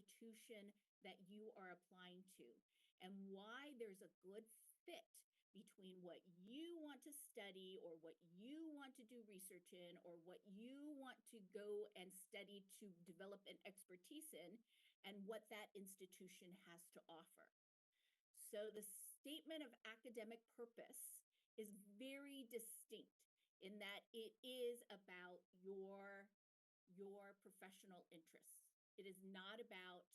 institution that you are applying to, and why there's a good fit between what you want to study or what you want to do research in or what you want to go and study to develop an expertise in, and what that institution has to offer. So the statement of academic purpose is very distinct in that it is about your professional interests. It is not about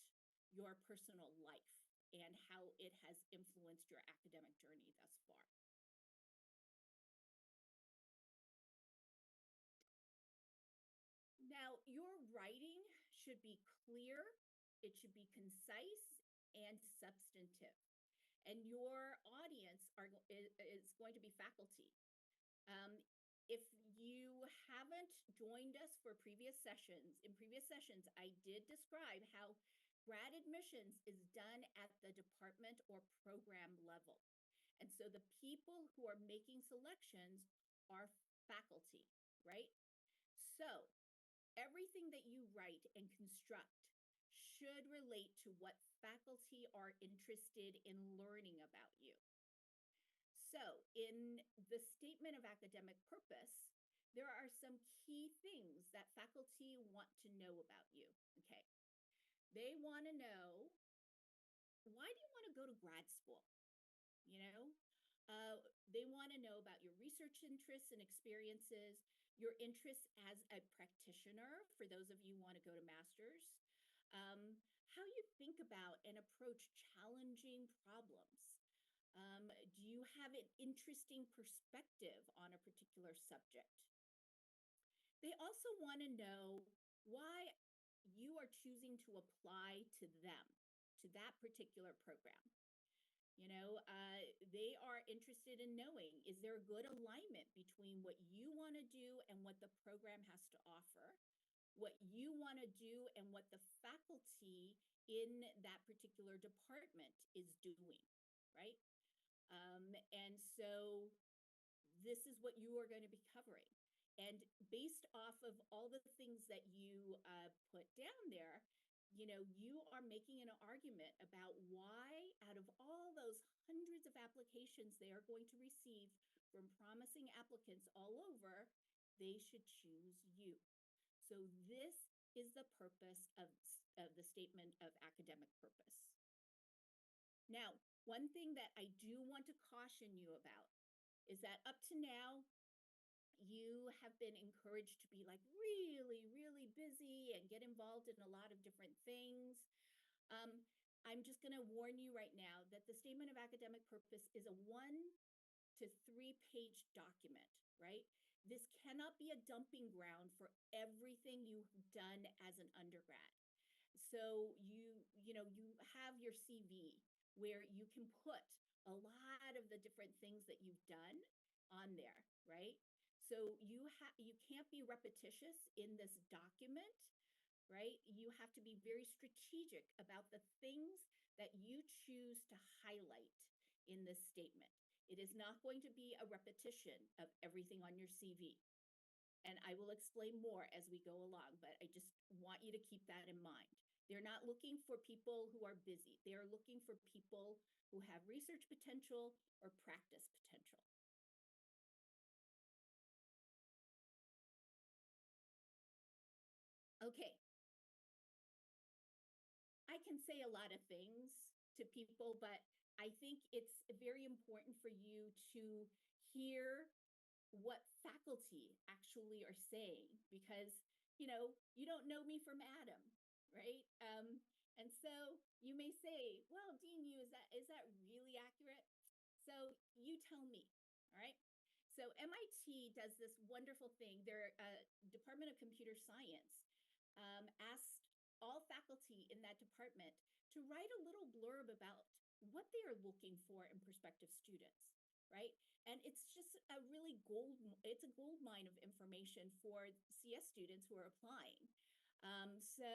your personal life and how it has influenced your academic journey thus far. Now, your writing should be clear, it should be concise and substantive. And your audience is going to be faculty. If you haven't joined us for previous sessions, in previous sessions, I did describe how grad admissions is done at the department or program level. And so the people who are making selections are faculty, right? So everything that you write and construct should relate to what faculty are interested in learning about you. So in the statement of academic purpose, there are some key things that faculty want to know about you, okay? They want to know, why do you want to go to grad school? You know, they want to know about your research interests and experiences, your interests as a practitioner, for those of you who want to go to master's, how you think about and approach challenging problems. Do you have an interesting perspective on a particular subject? They also want to know why you are choosing to apply to them, to that particular program. You know, they are interested in knowing, is there a good alignment between what you want to do and what the program has to offer, what you want to do and what the faculty in that particular department is doing, right? And so this is what you are going to be covering. And based off of all the things that you put down there, you know, you are making an argument about why, out of all those hundreds of applications they are going to receive from promising applicants all over, they should choose you. So this is the purpose of the statement of academic purpose. Now, one thing that I do want to caution you about is that up to now, you have been encouraged to be like really, really busy and get involved in a lot of different things. I'm just going to warn you right now that the statement of academic purpose is a 1 to 3 page document, right? This cannot be a dumping ground for everything you've done as an undergrad. So you have your CV where you can put a lot of the different things that you've done on there, right? So you can't be repetitious in this document, right? You have to be very strategic about the things that you choose to highlight in this statement. It is not going to be a repetition of everything on your CV. And I will explain more as we go along, but I just want you to keep that in mind. They're not looking for people who are busy. They are looking for people who have research potential or practice potential. Okay. I can say a lot of things to people, but I think it's very important for you to hear what faculty actually are saying, because, you know, you don't know me from Adam, right? And so you may say, well, Dean Yu, is that really accurate? So you tell me, all right? So MIT does this wonderful thing. Their Department of Computer Science asked all faculty in that department to write a little blurb about what they are looking for in prospective students, right? And it's just a really it's a gold mine of information for CS students who are applying. So,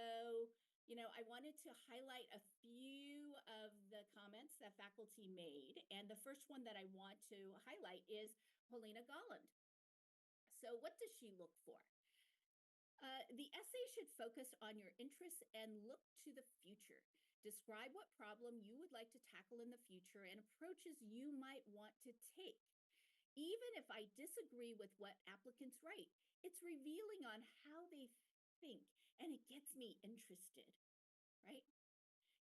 you know, I wanted to highlight a few of the comments that faculty made. And the first one that I want to highlight is Helena Golland. So what does she look for? The essay should focus on your interests and look to the future. Describe what problem you would like to tackle in the future and approaches you might want to take. Even if I disagree with what applicants write, it's revealing on how they think and it gets me interested, right?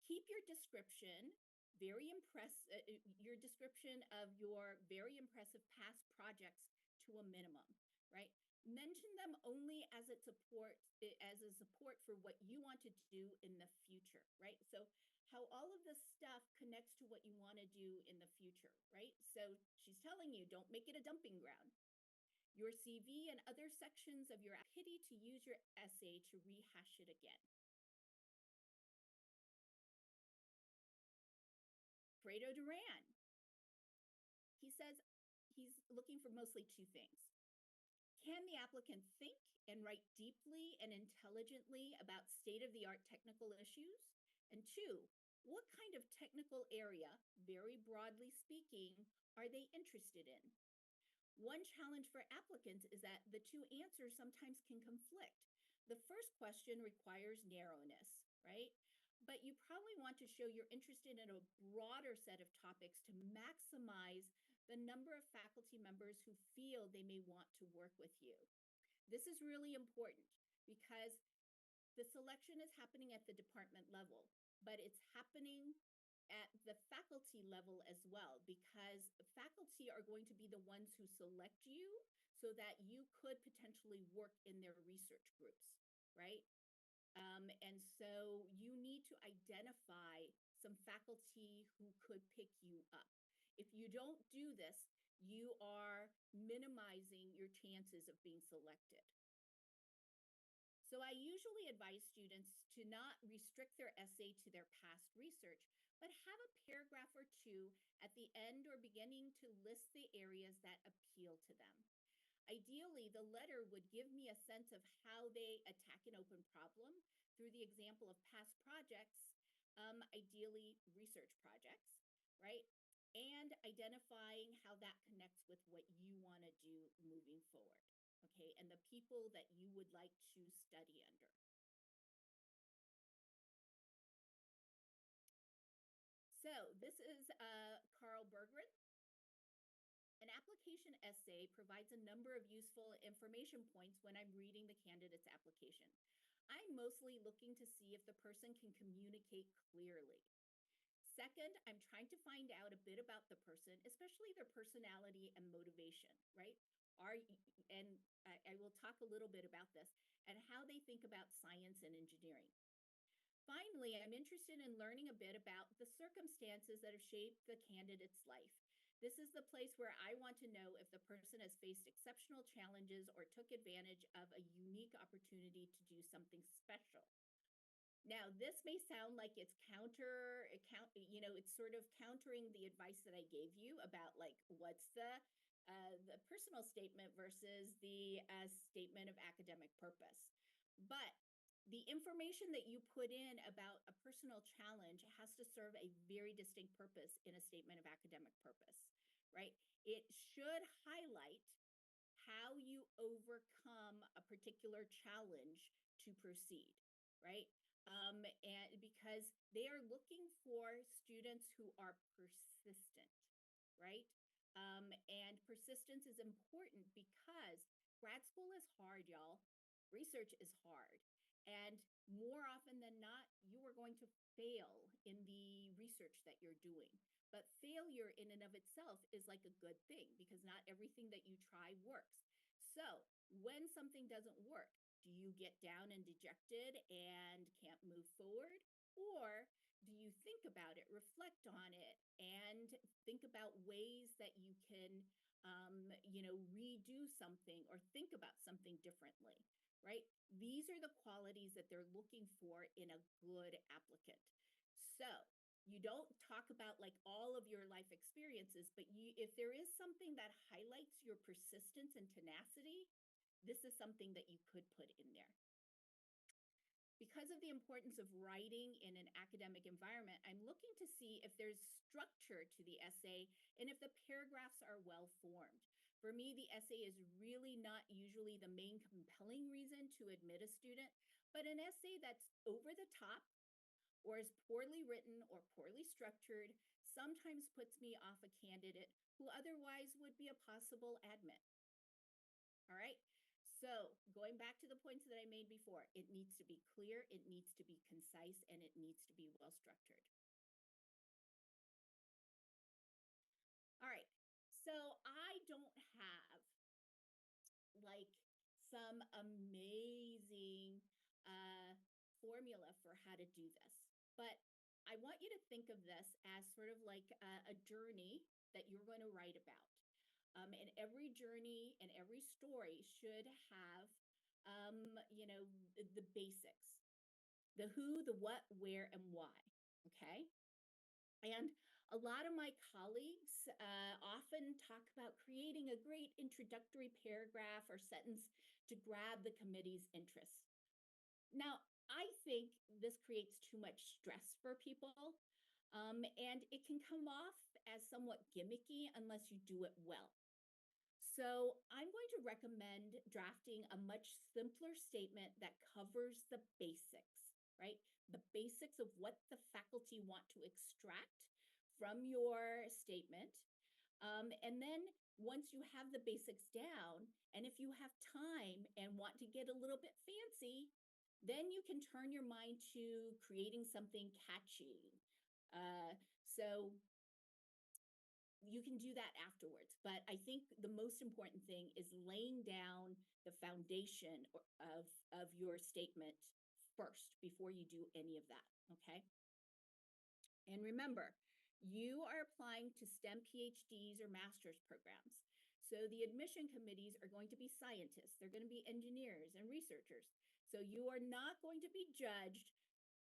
Keep your description your description of your very impressive past projects to a minimum, right? Mention them only as a support for what you want to do in the future, right? So how all of this stuff connects to what you want to do in the future, right? So she's telling you, don't make it a dumping ground. Your CV and other sections of your pity to use your essay to rehash it again. Fredo Duran, he says he's looking for mostly two things. Can the applicant think and write deeply and intelligently about state-of-the-art technical issues? And two, what kind of technical area, very broadly speaking, are they interested in? One challenge for applicants is that the two answers sometimes can conflict. The first question requires narrowness, right? But you probably want to show you're interested in a broader set of topics to maximize the number of faculty members who feel they may want to work with you. This is really important because the selection is happening at the department level, but it's happening at the faculty level as well, because faculty are going to be the ones who select you so that you could potentially work in their research groups, right? And so you need to identify some faculty who could pick you up. If you don't do this, you are minimizing your chances of being selected. So I usually advise students to not restrict their essay to their past research, but have a paragraph or two at the end or beginning to list the areas that appeal to them. Ideally, the letter would give me a sense of how they attack an open problem through the example of past projects, ideally research projects, right? And identifying how that connects with what you want to do moving forward, okay? And the people that you would like to study under. So this is Carl Berggren. An application essay provides a number of useful information points when I'm reading the candidate's application. I'm mostly looking to see if the person can communicate clearly. Second, I'm trying to find out a bit about the person, especially their personality and motivation, right? And I will talk a little bit about this and how they think about science and engineering. Finally, I'm interested in learning a bit about the circumstances that have shaped the candidate's life. This is the place where I want to know if the person has faced exceptional challenges or took advantage of a unique opportunity to do something special. Now, this may sound like it's it's sort of countering the advice that I gave you about like what's the personal statement versus the statement of academic purpose. But the information that you put in about a personal challenge has to serve a very distinct purpose in a statement of academic purpose, right? It should highlight how you overcome a particular challenge to proceed, right? And because they are looking for students who are persistent, right? And persistence is important because grad school is hard, y'all. Research is hard. And more often than not, you are going to fail in the research that you're doing. But failure in and of itself is like a good thing because not everything that you try works. So when something doesn't work, do you get down and dejected and can't move forward? Or do you think about it, reflect on it, and think about ways that you can, redo something or think about something differently, right? These are the qualities that they're looking for in a good applicant. So you don't talk about like all of your life experiences, but if there is something that highlights your persistence and tenacity, this is something that you could put in there. Because of the importance of writing in an academic environment, I'm looking to see if there's structure to the essay and if the paragraphs are well formed. For me, the essay is really not usually the main compelling reason to admit a student, but an essay that's over the top or is poorly written or poorly structured sometimes puts me off a candidate who otherwise would be a possible admit. All right. So going back to the points that I made before, it needs to be clear, it needs to be concise, and it needs to be well structured. All right. So I don't have like some amazing formula for how to do this, but I want you to think of this as sort of like a journey that you're going to write about. And every journey and every story should have, the basics, the who, the what, where, and why. Okay. And a lot of my colleagues often talk about creating a great introductory paragraph or sentence to grab the committee's interest. Now, I think this creates too much stress for people, and it can come off as somewhat gimmicky unless you do it well. So I'm going to recommend drafting a much simpler statement that covers the basics, right? The basics of what the faculty want to extract from your statement. And then once you have the basics down, and if you have time and want to get a little bit fancy, then you can turn your mind to creating something catchy. So you can do that afterwards. But I think the most important thing is laying down the foundation of your statement first before you do any of that. Okay. And remember, you are applying to STEM PhDs or master's programs. So the admission committees are going to be scientists, they're going to be engineers and researchers. So you are not going to be judged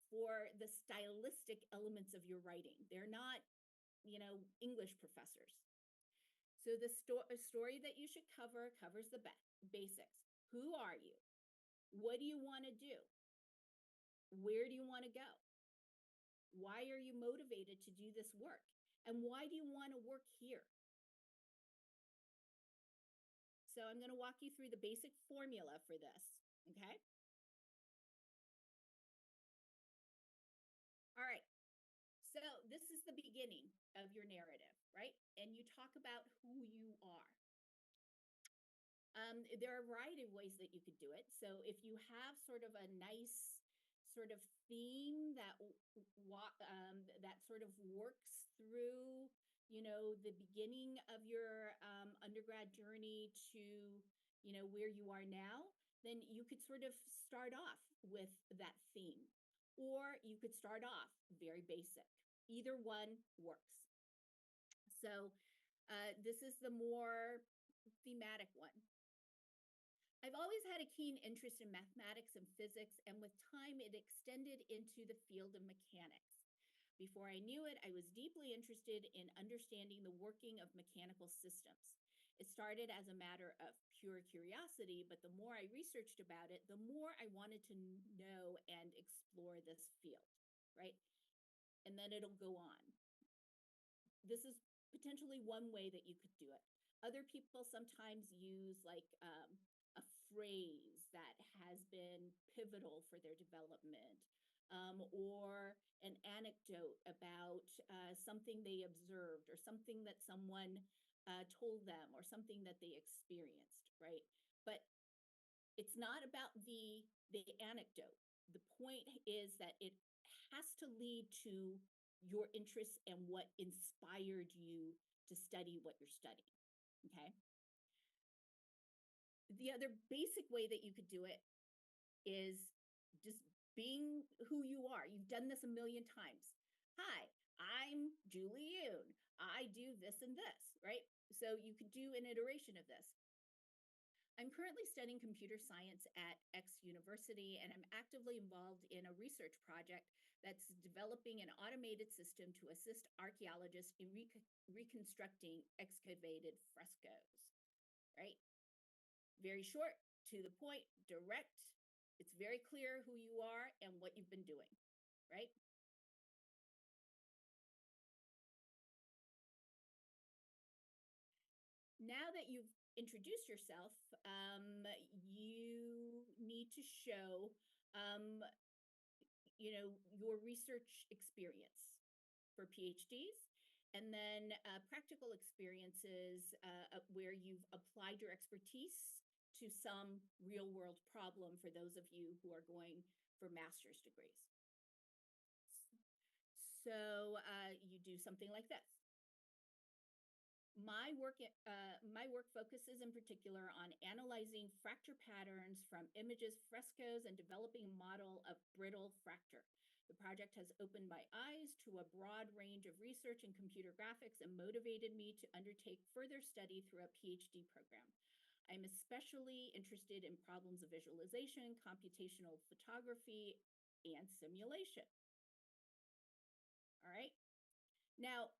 for the stylistic elements of your writing. They're not, English professors. So the story that you should cover covers the basics. Who are you? What do you want to do? Where do you want to go? Why are you motivated to do this work? And why do you want to work here? So I'm going to walk you through the basic formula for this. Okay. All right. So this is the beginning of your narrative, right? And you talk about who you are. There are a variety of ways that you could do it. So if you have sort of a nice sort of theme that sort of works through, the beginning of your undergrad journey to, where you are now, then you could sort of start off with that theme, or you could start off very basic. Either one works. So this is the more thematic one. I've always had a keen interest in mathematics and physics, and with time, it extended into the field of mechanics. Before I knew it, I was deeply interested in understanding the working of mechanical systems. It started as a matter of pure curiosity, but the more I researched about it, the more I wanted to know and explore this field, right? And then it'll go on. This is potentially one way that you could do it. Other people sometimes use like a phrase that has been pivotal for their development, or an anecdote about something they observed or something that someone told them or something that they experienced, right? But it's not about the anecdote. The point is that it has to lead to your interests and what inspired you to study what you're studying. Okay. The other basic way that you could do it is just being who you are. You've done this a million times. Hi, I'm Julie Yoon. I do this and this, right? So you could do an iteration of this. I'm currently studying computer science at X University, and I'm actively involved in a research project that's developing an automated system to assist archaeologists in reconstructing excavated frescoes, right? Very short, to the point, direct. It's very clear who you are and what you've been doing, right? Now that you've introduce yourself, you need to show, um, your research experience for PhDs, and then practical experiences where you've applied your expertise to some real world problem for those of you who are going for master's degrees. So you do something like this. My work focuses in particular on analyzing fracture patterns from images, frescoes, and developing a model of brittle fracture. The project has opened my eyes to a broad range of research in computer graphics and motivated me to undertake further study through a PhD program. I'm especially interested in problems of visualization, computational photography, and simulation. All right. Now,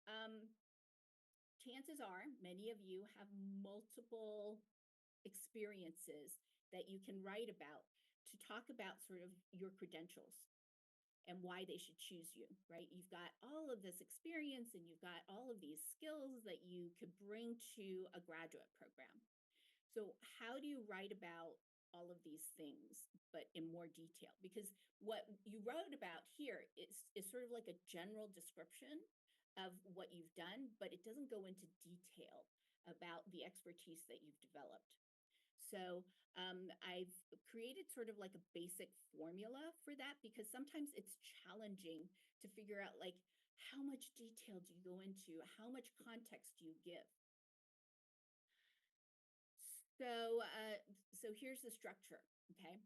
chances are many of you have multiple experiences that you can write about to talk about sort of your credentials and why they should choose you, right? You've got all of this experience and you've got all of these skills that you could bring to a graduate program. So how do you write about all of these things, but in more detail? Because what you wrote about here is sort of like a general description of what you've done, but it doesn't go into detail about the expertise that you've developed. So I've created sort of like a basic formula for that because sometimes it's challenging to figure out like how much detail do you go into, how much context do you give. So here's the structure, okay?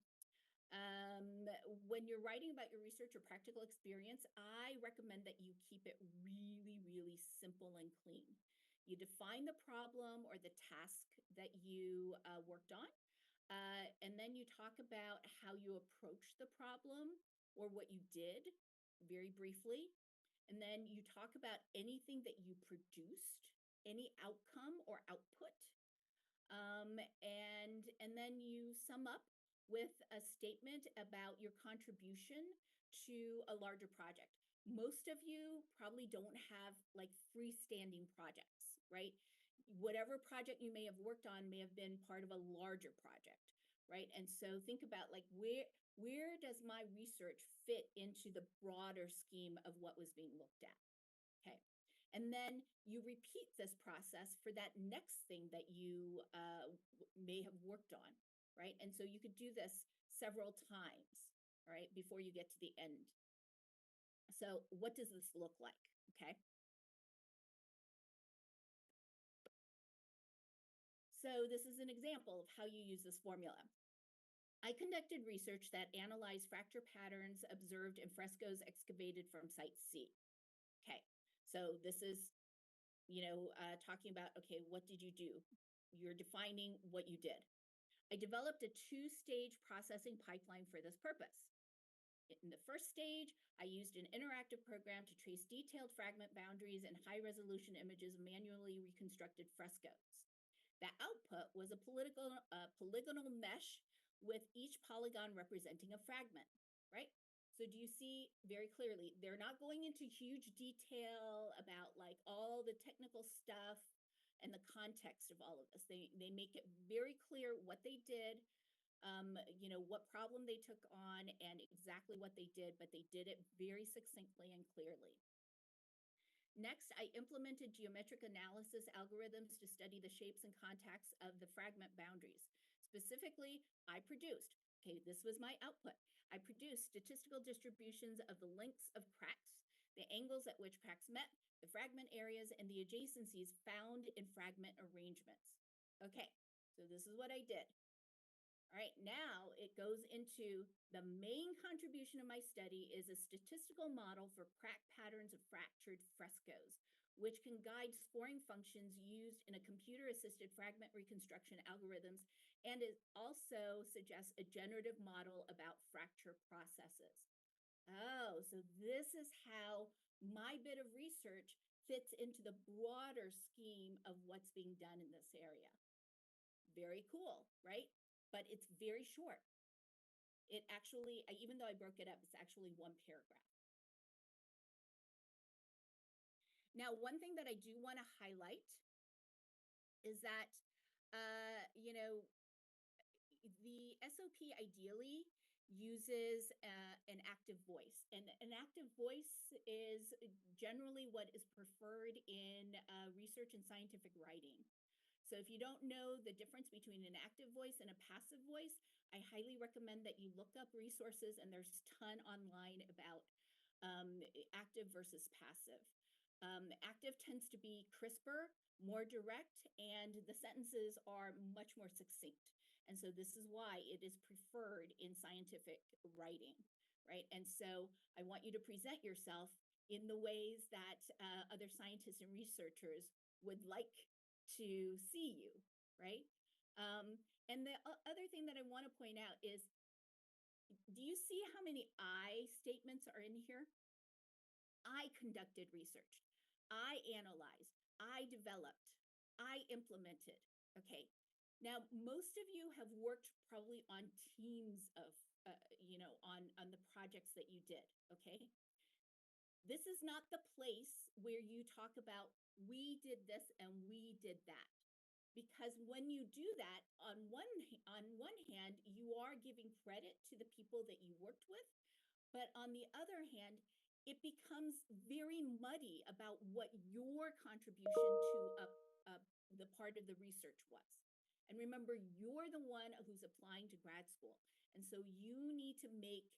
When you're writing about your research or practical experience, I recommend that you keep it really, really simple and clean. You define the problem or the task that you worked on, and then you talk about how you approached the problem or what you did very briefly. And then you talk about anything that you produced, any outcome or output. And then you sum up with a statement about your contribution to a larger project. Most of you probably don't have like freestanding projects, right? Whatever project you may have worked on may have been part of a larger project, right? And so think about like where does my research fit into the broader scheme of what was being looked at? Okay. And then you repeat this process for that next thing that you may have worked on, right? And so you could do this several times, all right, before you get to the end. So what does this look like? Okay. So this is an example of how you use this formula. I conducted research that analyzed fracture patterns observed in frescoes excavated from Site C. Okay, so this is talking about, okay, what did you do? You're defining what you did. I developed a two-stage processing pipeline for this purpose. In the first stage, I used an interactive program to trace detailed fragment boundaries and high-resolution images of manually reconstructed frescoes. The output was a polygonal mesh with each polygon representing a fragment, right? So do you see very clearly, they're not going into huge detail about like all the technical stuff and the context of all of this. They make it very clear what they did, what problem they took on and exactly what they did, but they did it very succinctly and clearly. Next, I implemented geometric analysis algorithms to study the shapes and contacts of the fragment boundaries. Specifically, I produced, okay, this was my output. I produced statistical distributions of the lengths of cracks, the angles at which cracks met, the fragment areas, and the adjacencies found in fragment arrangements. Okay, so this is what I did. All right, now it goes into the main contribution of my study is a statistical model for crack patterns of fractured frescoes, which can guide scoring functions used in a computer-assisted fragment reconstruction algorithms, and it also suggests a generative model about fracture processes. Oh, so this is how my bit of research fits into the broader scheme of what's being done in this area. Very cool, right? But it's very short. It actually, even though I broke it up, it's actually one paragraph. Now, one thing that I do want to highlight is that You know, the SOP ideally uses an active voice, and an active voice is generally what is preferred in research and scientific writing. So if you don't know the difference between an active voice and a passive voice, I highly recommend that you look up resources, and there's a ton online about active versus passive. Active tends to be crisper, more direct, and the sentences are much more succinct. And so this is why it is preferred in scientific writing, right? And so I want you to present yourself in the ways that other scientists and researchers would like to see you, right? And the other thing that I want to point out is, do you see how many I statements are in here? I conducted research. I analyzed. I developed. I implemented. Okay. Now, most of you have worked probably on teams of, on the projects that you did. Okay. This is not the place where you talk about, we did this and we did that. Because when you do that, on one hand, you are giving credit to the people that you worked with, but on the other hand, it becomes very muddy about what your contribution to the part of the research was. And remember, you're the one who's applying to grad school. And so you need to make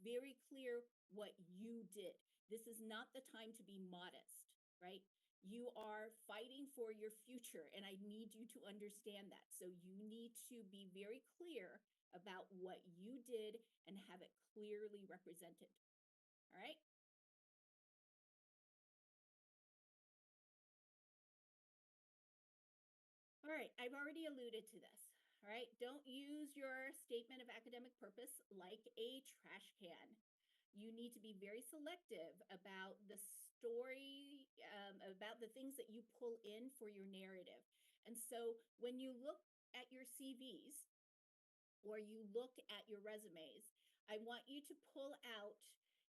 very clear what you did. This is not the time to be modest, right? You are fighting for your future, and I need you to understand that. So you need to be very clear about what you did and have it clearly represented. All right. All right. I've already alluded to this. All right. Don't use your statement of academic purpose like a trash can. You need to be very selective about the story, about the things that you pull in for your narrative. And so when you look at your CVs, or you look at your resumes, I want you to pull out,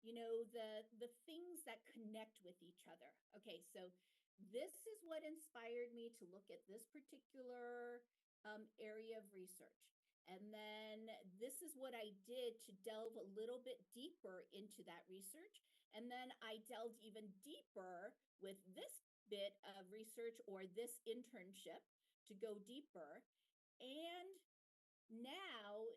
the things that connect with each other. Okay, so this is what inspired me to look at this particular area of research. And then this is what I did to delve a little bit deeper into that research. And then I delved even deeper with this bit of research or this internship to go deeper. And now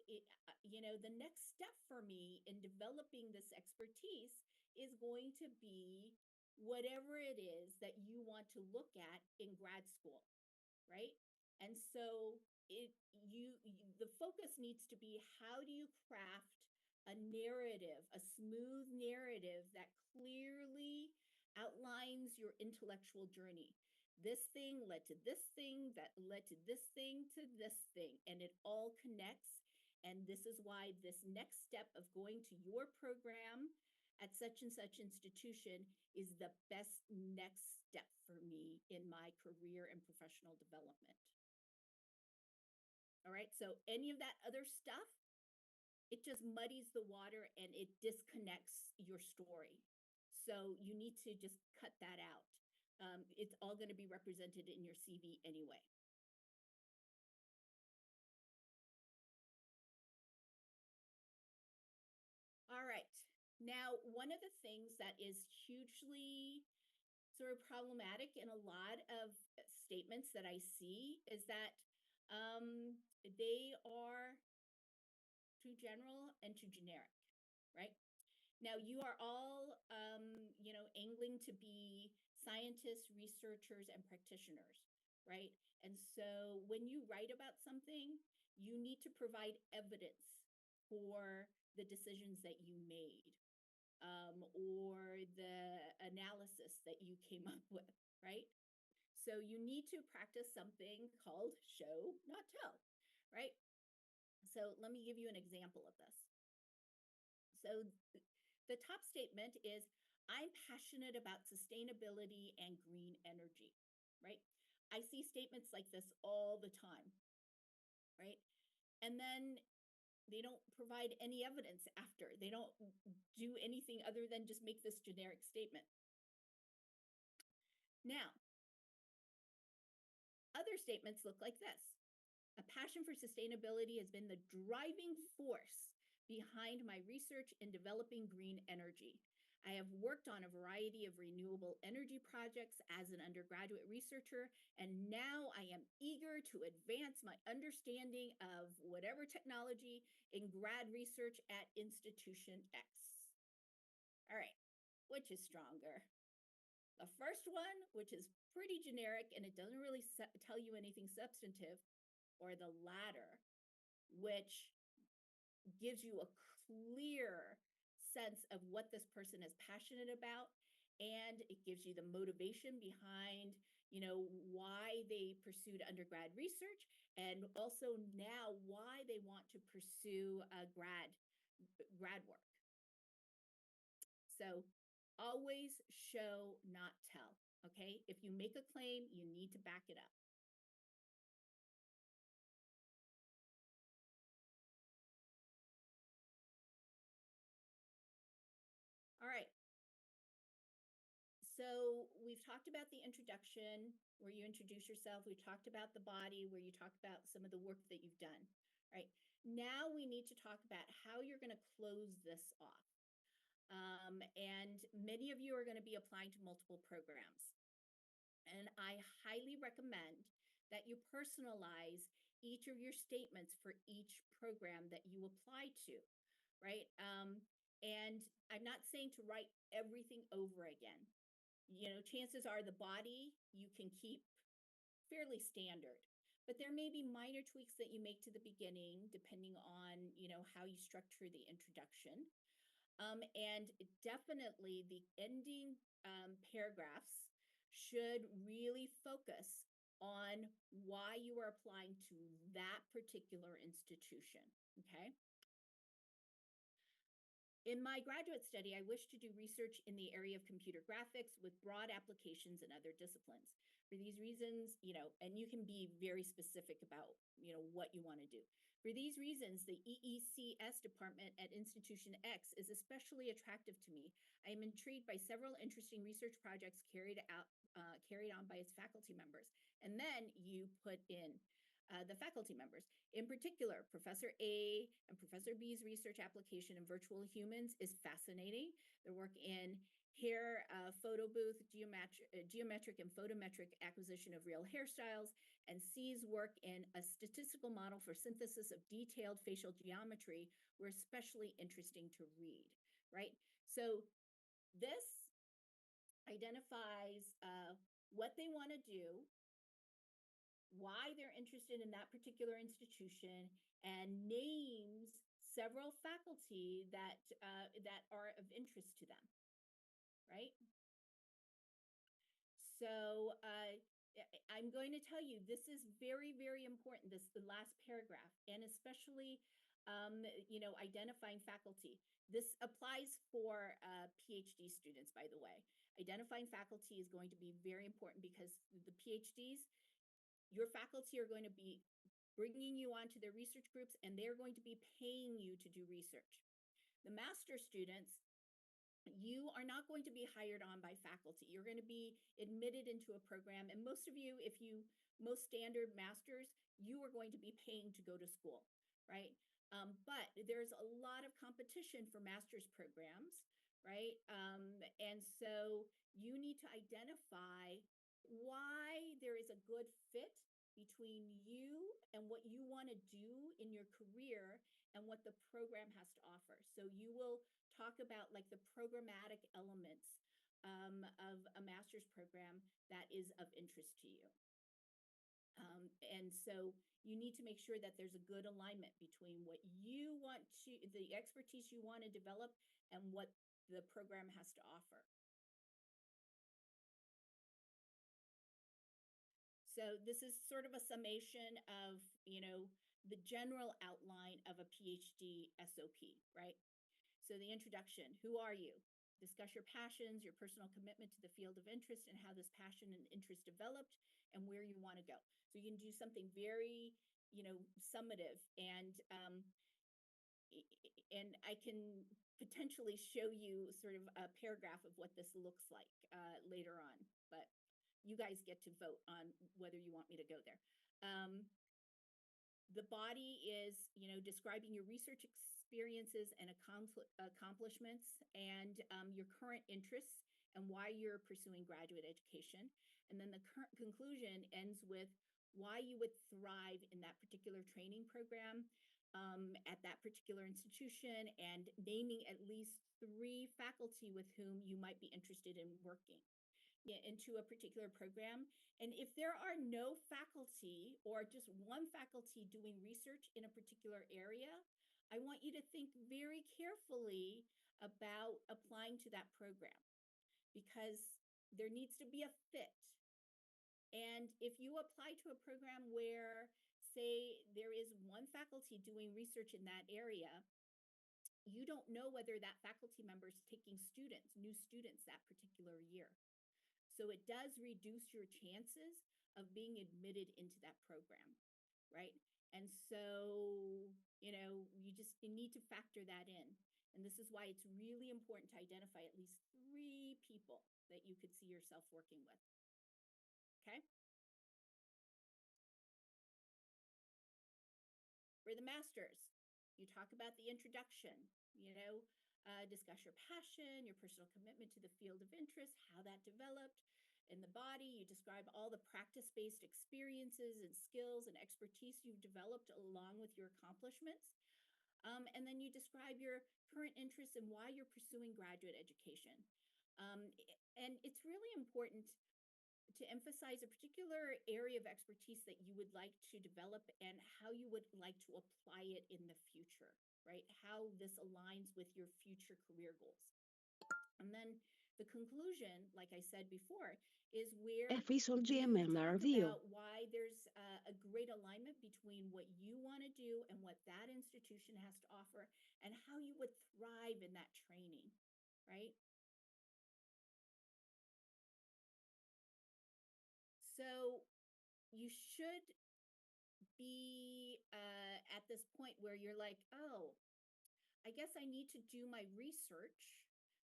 the next step for me in developing this expertise is going to be whatever it is that you want to look at in grad school, right? And so the focus needs to be, how do you craft a narrative, a smooth narrative that clearly outlines your intellectual journey? This thing led to this thing, that led to this thing, to this thing, and it all connects. And this is why this next step of going to your program at such and such institution is the best next step for me in my career and professional development. All right. So any of that other stuff, it just muddies the water and it disconnects your story. So you need to just cut that out. It's all going to be represented in your CV anyway. All right. Now, one of the things that is hugely sort of problematic in a lot of statements that I see is that they are too general and too generic, right? Now, you are all, angling to be scientists, researchers, and practitioners, right? And so when you write about something, you need to provide evidence for the decisions that you made, or the analysis that you came up with, right? So you need to practice something called show, not tell, right? So let me give you an example of this. So the top statement is, I'm passionate about sustainability and green energy, right? I see statements like this all the time, right? And then they don't provide any evidence after. They don't do anything other than just make this generic statement. Now, other statements look like this. A passion for sustainability has been the driving force behind my research in developing green energy. I have worked on a variety of renewable energy projects as an undergraduate researcher, and now I am eager to advance my understanding of whatever technology in grad research at Institution X. All right, which is stronger? The first one, which is pretty generic and it doesn't really tell you anything substantive, or the latter, which gives you a clear sense of what this person is passionate about, and it gives you the motivation behind, why they pursued undergrad research, and also now why they want to pursue grad work. So always show, not tell. Okay, if you make a claim, you need to back it up. All right. So we've talked about the introduction where you introduce yourself. We've talked about the body where you talk about some of the work that you've done. Right. Now we need to talk about how you're going to close this off. And many of you are going to be applying to multiple programs. And I highly recommend that you personalize each of your statements for each program that you apply to, right? And I'm not saying to write everything over again. Chances are the body you can keep fairly standard, but there may be minor tweaks that you make to the beginning, depending on, how you structure the introduction. And definitely the ending paragraphs should really focus on why you are applying to that particular institution, okay? In my graduate study, I wish to do research in the area of computer graphics with broad applications in other disciplines. For these reasons, and you can be very specific about, what you want to do. For these reasons, the EECS department at Institution X is especially attractive to me. I am intrigued by several interesting research projects carried on by its faculty members. And then you put in the faculty members. In particular, Professor A and Professor B's research application in virtual humans is fascinating. Their work in hair photo booth, geometric and photometric acquisition of real hairstyles, and C's work in a statistical model for synthesis of detailed facial geometry were especially interesting to read, right? So this identifies what they want to do, why they're interested in that particular institution, and names several faculty that are of interest to them, right? So I'm going to tell you, this is very, very important, the last paragraph, and especially, identifying faculty. This applies for PhD students, by the way. Identifying faculty is going to be very important because the PhDs, your faculty are going to be bringing you onto their research groups, and they're going to be paying you to do research. The master students, you are not going to be hired on by faculty. You're going to be admitted into a program. And most of you, most standard masters, you are going to be paying to go to school, right? But there's a lot of competition for master's programs, right? And so you need to identify why there is a good fit between you and what you want to do in your career and what the program has to offer. So you will talk about like the programmatic elements of a master's program that is of interest to you. And so you need to make sure that there's a good alignment between what you want to, the expertise you want to develop, and what the program has to offer. So this is sort of a summation of, the general outline of a PhD SOP, right? So the introduction, who are you? Discuss your passions, your personal commitment to the field of interest, and how this passion and interest developed, and where you want to go. So you can do something very, summative, and I can potentially show you sort of a paragraph of what this looks like later on, but you guys get to vote on whether you want me to go there. The body is, describing your research experiences and accomplishments and your current interests and why you're pursuing graduate education. And then the current conclusion ends with why you would thrive in that particular training program at that particular institution, and naming at least 3 faculty with whom you might be interested in working into a particular program. And if there are no faculty or just one faculty doing research in a particular area, I want you to think very carefully about applying to that program, because there needs to be a fit. And if you apply to a program where, say, there is one faculty doing research in that area, you don't know whether that faculty member is taking new students that particular year. So it does reduce your chances of being admitted into that program, right? And so, you need to factor that in. And this is why it's really important to identify at least 3 people that you could see yourself working with. Okay? For the masters, you talk about the introduction, discuss your passion, your personal commitment to the field of interest, how that developed in the body. You describe all the practice-based experiences and skills and expertise you've developed along with your accomplishments. And then you describe your current interests and why you're pursuing graduate education. And it's really important to emphasize a particular area of expertise that you would like to develop and how you would like to apply it in the future, right? How this aligns with your future career goals. And then the conclusion, like I said before, is where Risolgi you MMR talk review. about why there's a great alignment between what you want to do and what that institution has to offer, and how you would thrive in that training, right? So you should be at this point where you're like, oh, I guess I need to do my research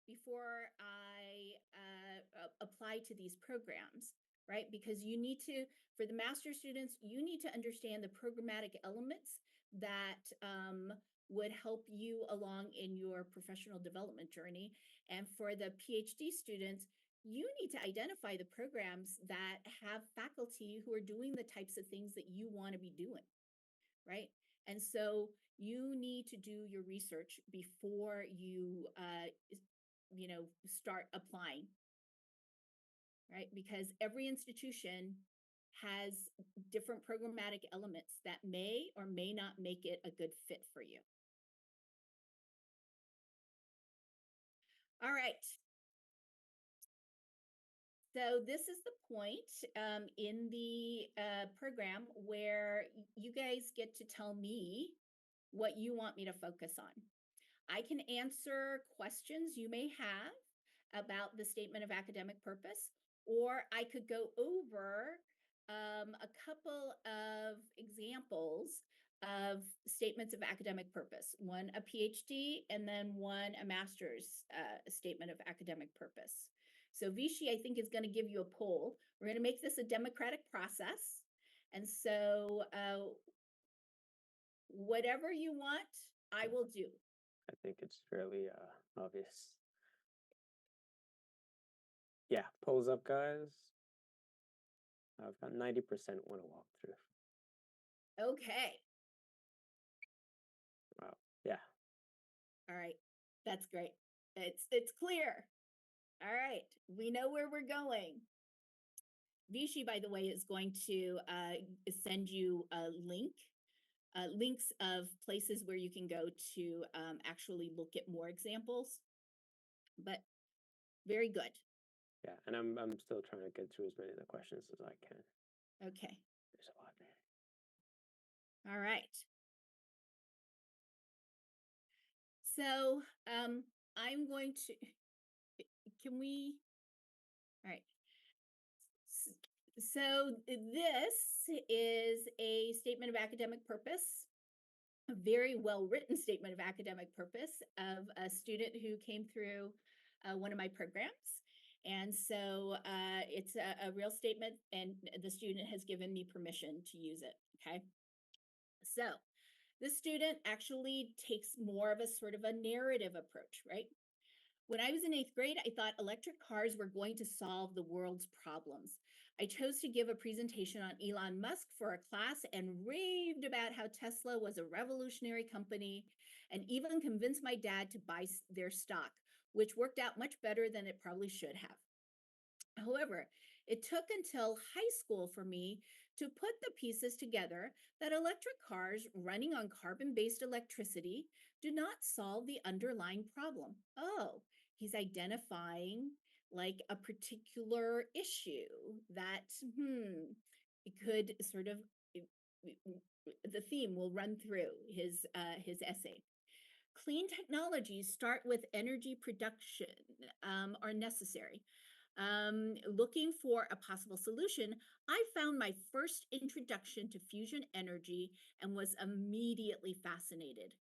before I apply to these programs, right? Because you need to, for the master students, you need to understand the programmatic elements that would help you along in your professional development journey. And for the PhD students, you need to identify the programs that have faculty who are doing the types of things that you want to be doing, right? And so you need to do your research before you, start applying, right? Because every institution has different programmatic elements that may or may not make it a good fit for you. All right. So this is the point in the program where you guys get to tell me what you want me to focus on. I can answer questions you may have about the statement of academic purpose, or I could go over a couple of examples of statements of academic purpose, one a PhD and then one a master's statement of academic purpose. So Vichy, I think, is going to give you a poll. We're going to make this a democratic process. And so whatever you want, I will do. I think it's fairly obvious. Yeah, polls up, guys. I've got 90% want to walk through. Okay. Wow. Yeah. All right. That's great. It's clear. All right. We know where we're going. Vichy, by the way, is going to send you a links of places where you can go to actually look at more examples. But very good. Yeah, and I'm still trying to get through as many of the questions as I can. Okay. There's a lot there. All right. So I'm going to, can we, all right. So this is a statement of academic purpose, a very well-written statement of academic purpose of a student who came through one of my programs. And so it's a real statement, and the student has given me permission to use it, okay? So the student actually takes more of a sort of a narrative approach, right? When I was in eighth grade, I thought electric cars were going to solve the world's problems. I chose to give a presentation on Elon Musk for a class and raved about how Tesla was a revolutionary company and even convinced my dad to buy their stock, which worked out much better than it probably should have. However, it took until high school for me to put the pieces together that electric cars running on carbon based electricity do not solve the underlying problem. Oh, he's identifying like a particular issue that, it could sort of, the theme will run through his essay. Clean technologies start with energy production, are necessary. Looking for a possible solution, I found my first introduction to fusion energy and was immediately fascinated.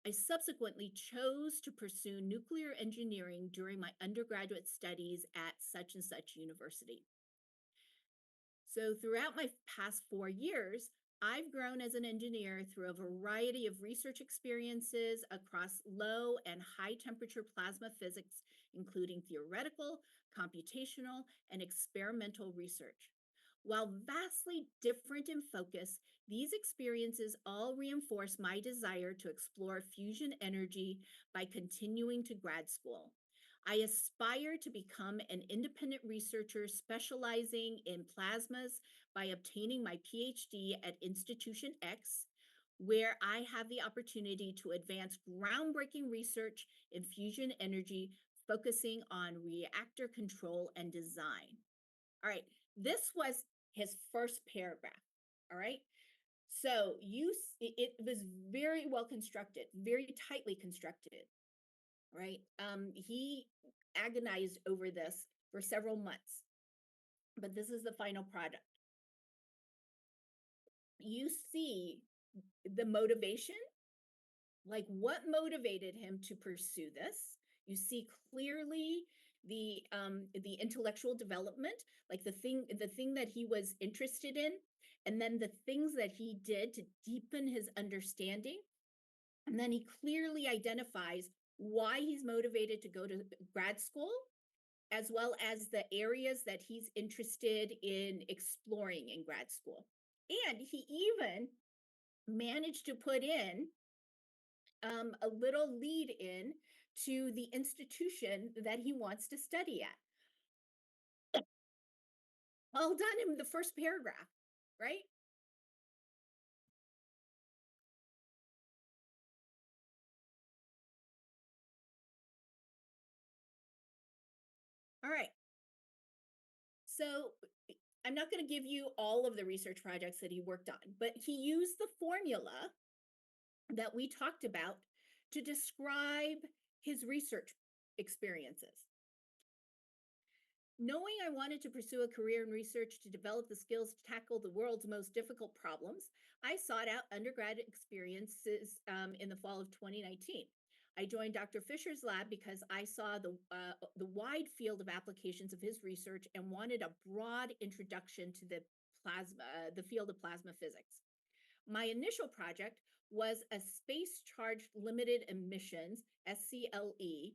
I subsequently chose to pursue nuclear engineering during my undergraduate studies at such and such university. So, throughout my past 4 years, I've grown as an engineer through a variety of research experiences across low and high temperature plasma physics, including theoretical, computational, and experimental research. While vastly different in focus, these experiences all reinforce my desire to explore fusion energy by continuing to grad school. I aspire to become an independent researcher specializing in plasmas by obtaining my PhD at Institution X, where I have the opportunity to advance groundbreaking research in fusion energy, focusing on reactor control and design. All right, this was his first paragraph. All right. So it was very well constructed, very tightly constructed, right? He agonized over this for several months, but this is the final product. You see the motivation, like what motivated him to pursue this. You see clearly the intellectual development, like the thing that he was interested in, and then the things that he did to deepen his understanding. And then he clearly identifies why he's motivated to go to grad school, as well as the areas that he's interested in exploring in grad school. And he even managed to put in a little lead in to the institution that he wants to study at. All done in the first paragraph, right? All right. So I'm not going to give you all of the research projects that he worked on, but he used the formula that we talked about to describe his research experiences. Knowing I wanted to pursue a career in research to develop the skills to tackle the world's most difficult problems, I sought out undergraduate experiences in the fall of 2019. I joined Dr. Fisher's lab because I saw the wide field of applications of his research and wanted a broad introduction to the field of plasma physics. My initial project was a space charged limited emissions (SCLE),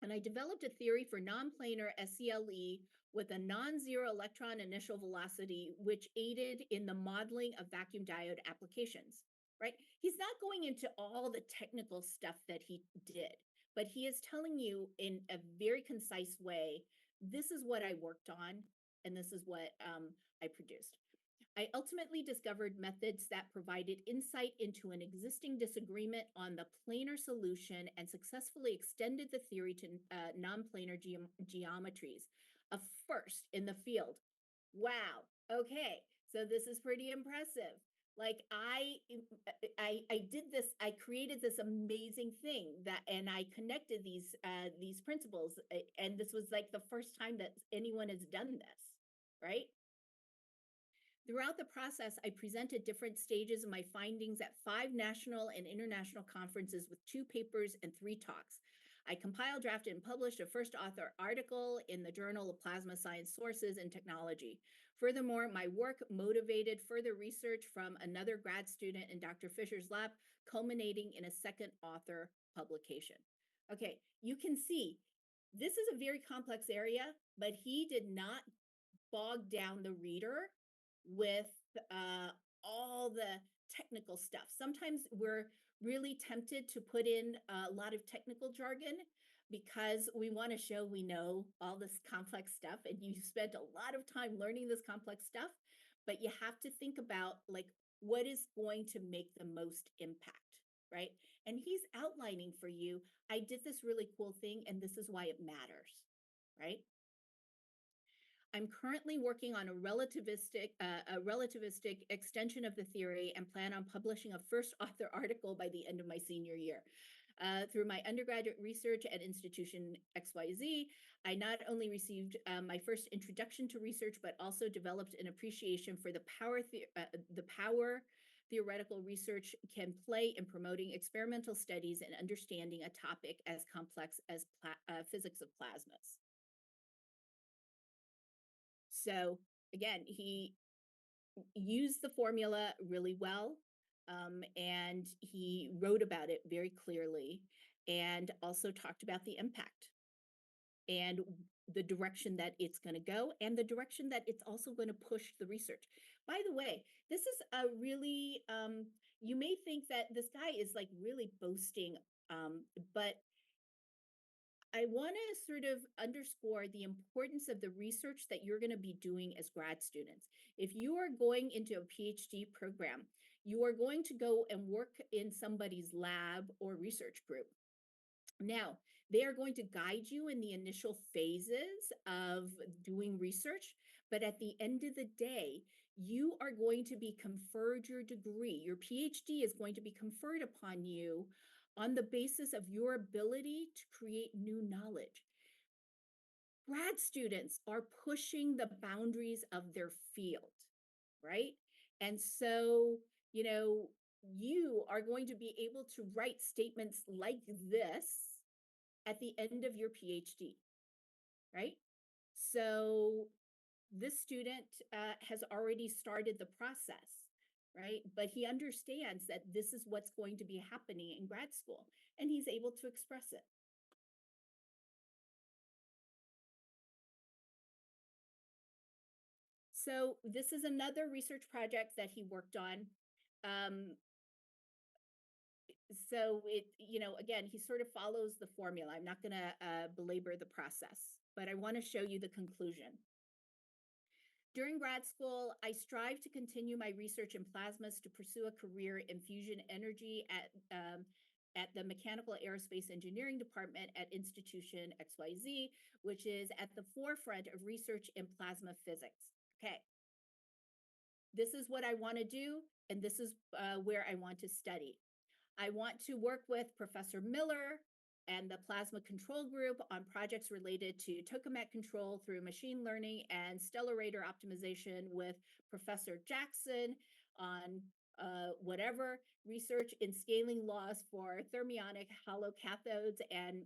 and I developed a theory for non-planar SCLE with a non-zero electron initial velocity, which aided in the modeling of vacuum diode applications, right? He's not going into all the technical stuff that he did, but he is telling you in a very concise way, this is what I worked on, and this is what I produced. I ultimately discovered methods that provided insight into an existing disagreement on the planar solution and successfully extended the theory to non-planar geometries, a first in the field. Wow. Okay. So this is pretty impressive. Like I did this, I created this amazing thing and I connected these principles, and this was like the first time that anyone has done this, right? Throughout the process, I presented different stages of my findings at 5 national and international conferences with 2 papers and 3 talks. I compiled, drafted, and published a first author article in the Journal of Plasma Science Sources and Technology. Furthermore, my work motivated further research from another grad student in Dr. Fisher's lab, culminating in a second author publication. Okay, you can see this is a very complex area, but he did not bog down the reader with all the technical stuff. Sometimes we're really tempted to put in a lot of technical jargon because we want to show we know all this complex stuff, and you spent a lot of time learning this complex stuff, but you have to think about like what is going to make the most impact, right? And he's outlining for you, I did this really cool thing and this is why it matters, right? I'm currently working on a relativistic extension of the theory and plan on publishing a first author article by the end of my senior year. Through my undergraduate research at institution XYZ, I not only received my first introduction to research, but also developed an appreciation for the power theoretical research can play in promoting experimental studies and understanding a topic as complex as physics of plasmas. So again, he used the formula really well, and he wrote about it very clearly and also talked about the impact and the direction that it's going to go and the direction that it's also going to push the research. By the way, this is a really, you may think that this guy is like really boasting, but I want to sort of underscore the importance of the research that you're going to be doing as grad students. If you are going into a PhD program, you are going to go and work in somebody's lab or research group. Now, they are going to guide you in the initial phases of doing research, but at the end of the day, you are going to be conferred your degree. Your PhD is going to be conferred upon you on the basis of your ability to create new knowledge. Grad students are pushing the boundaries of their field, right? And so, you are going to be able to write statements like this at the end of your PhD, right? So this student has already started the process, right? But he understands that this is what's going to be happening in grad school, and he's able to express it. So this is another research project that he worked on. Um, so again, he sort of follows the formula. I'm not going to belabor the process, but I want to show you the conclusion. During grad school, I strive to continue my research in plasmas to pursue a career in fusion energy at the Mechanical Aerospace Engineering Department at Institution XYZ, which is at the forefront of research in plasma physics. Okay. This is what I want to do, and this is where I want to study. I want to work with Professor Miller and the Plasma Control Group on projects related to tokamak control through machine learning and stellarator optimization with Professor Jackson on whatever research in scaling laws for thermionic hollow cathodes and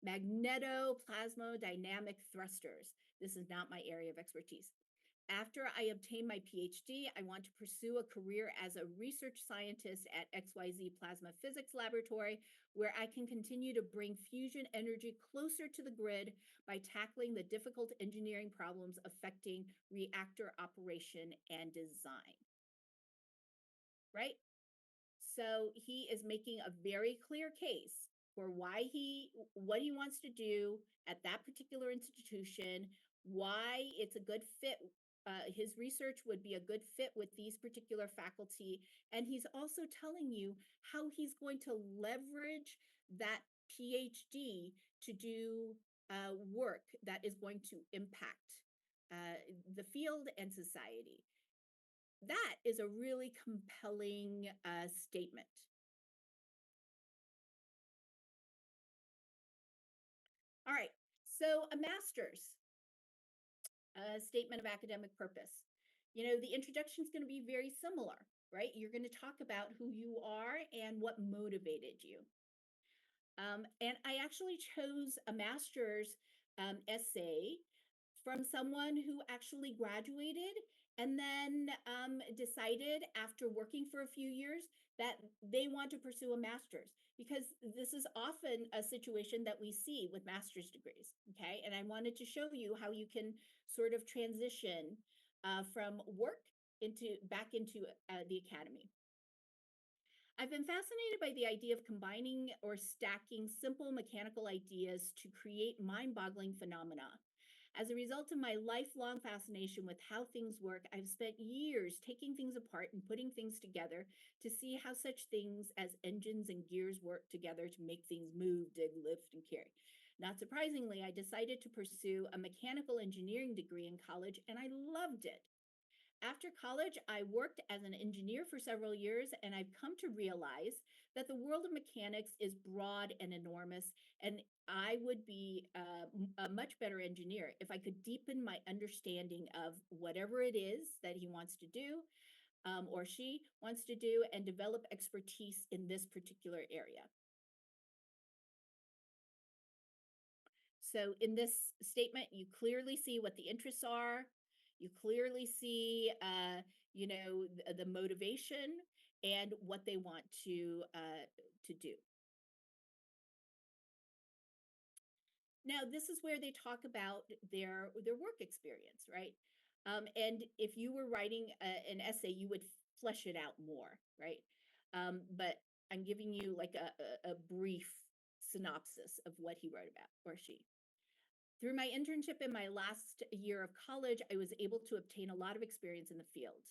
magnetoplasmodynamic thrusters. This is not my area of expertise. After I obtain my PhD, I want to pursue a career as a research scientist at XYZ Plasma Physics Laboratory, where I can continue to bring fusion energy closer to the grid by tackling the difficult engineering problems affecting reactor operation and design. Right? So he is making a very clear case for what he wants to do at that particular institution, why it's a good fit. His research would be a good fit with these particular faculty. And he's also telling you how he's going to leverage that PhD to do work that is going to impact the field and society. That is a really compelling statement. All right, so a master's statement of academic purpose. The introduction is going to be very similar, right? You're going to talk about who you are and what motivated you. And I actually chose a master's essay from someone who actually graduated and then decided after working for a few years that they want to pursue a master's, because this is often a situation that we see with master's degrees. Okay. And I wanted to show you how you can sort of transition from work back into the academy. I've been fascinated by the idea of combining or stacking simple mechanical ideas to create mind boggling phenomena. As a result of my lifelong fascination with how things work, I've spent years taking things apart and putting things together to see how such things as engines and gears work together to make things move, dig, lift, and carry. Not surprisingly, I decided to pursue a mechanical engineering degree in college, and I loved it. After college, I worked as an engineer for several years, and I've come to realize that the world of mechanics is broad and enormous, and I would be a much better engineer if I could deepen my understanding of whatever it is that he wants to do or she wants to do, and develop expertise in this particular area. So in this statement, you clearly see what the interests are. You clearly see, the motivation and what they want to do. Now, this is where they talk about their work experience, right? And if you were writing an essay, you would flesh it out more, right? But I'm giving you like a brief synopsis of what he wrote about, or she. Through my internship in my last year of college, I was able to obtain a lot of experience in the field.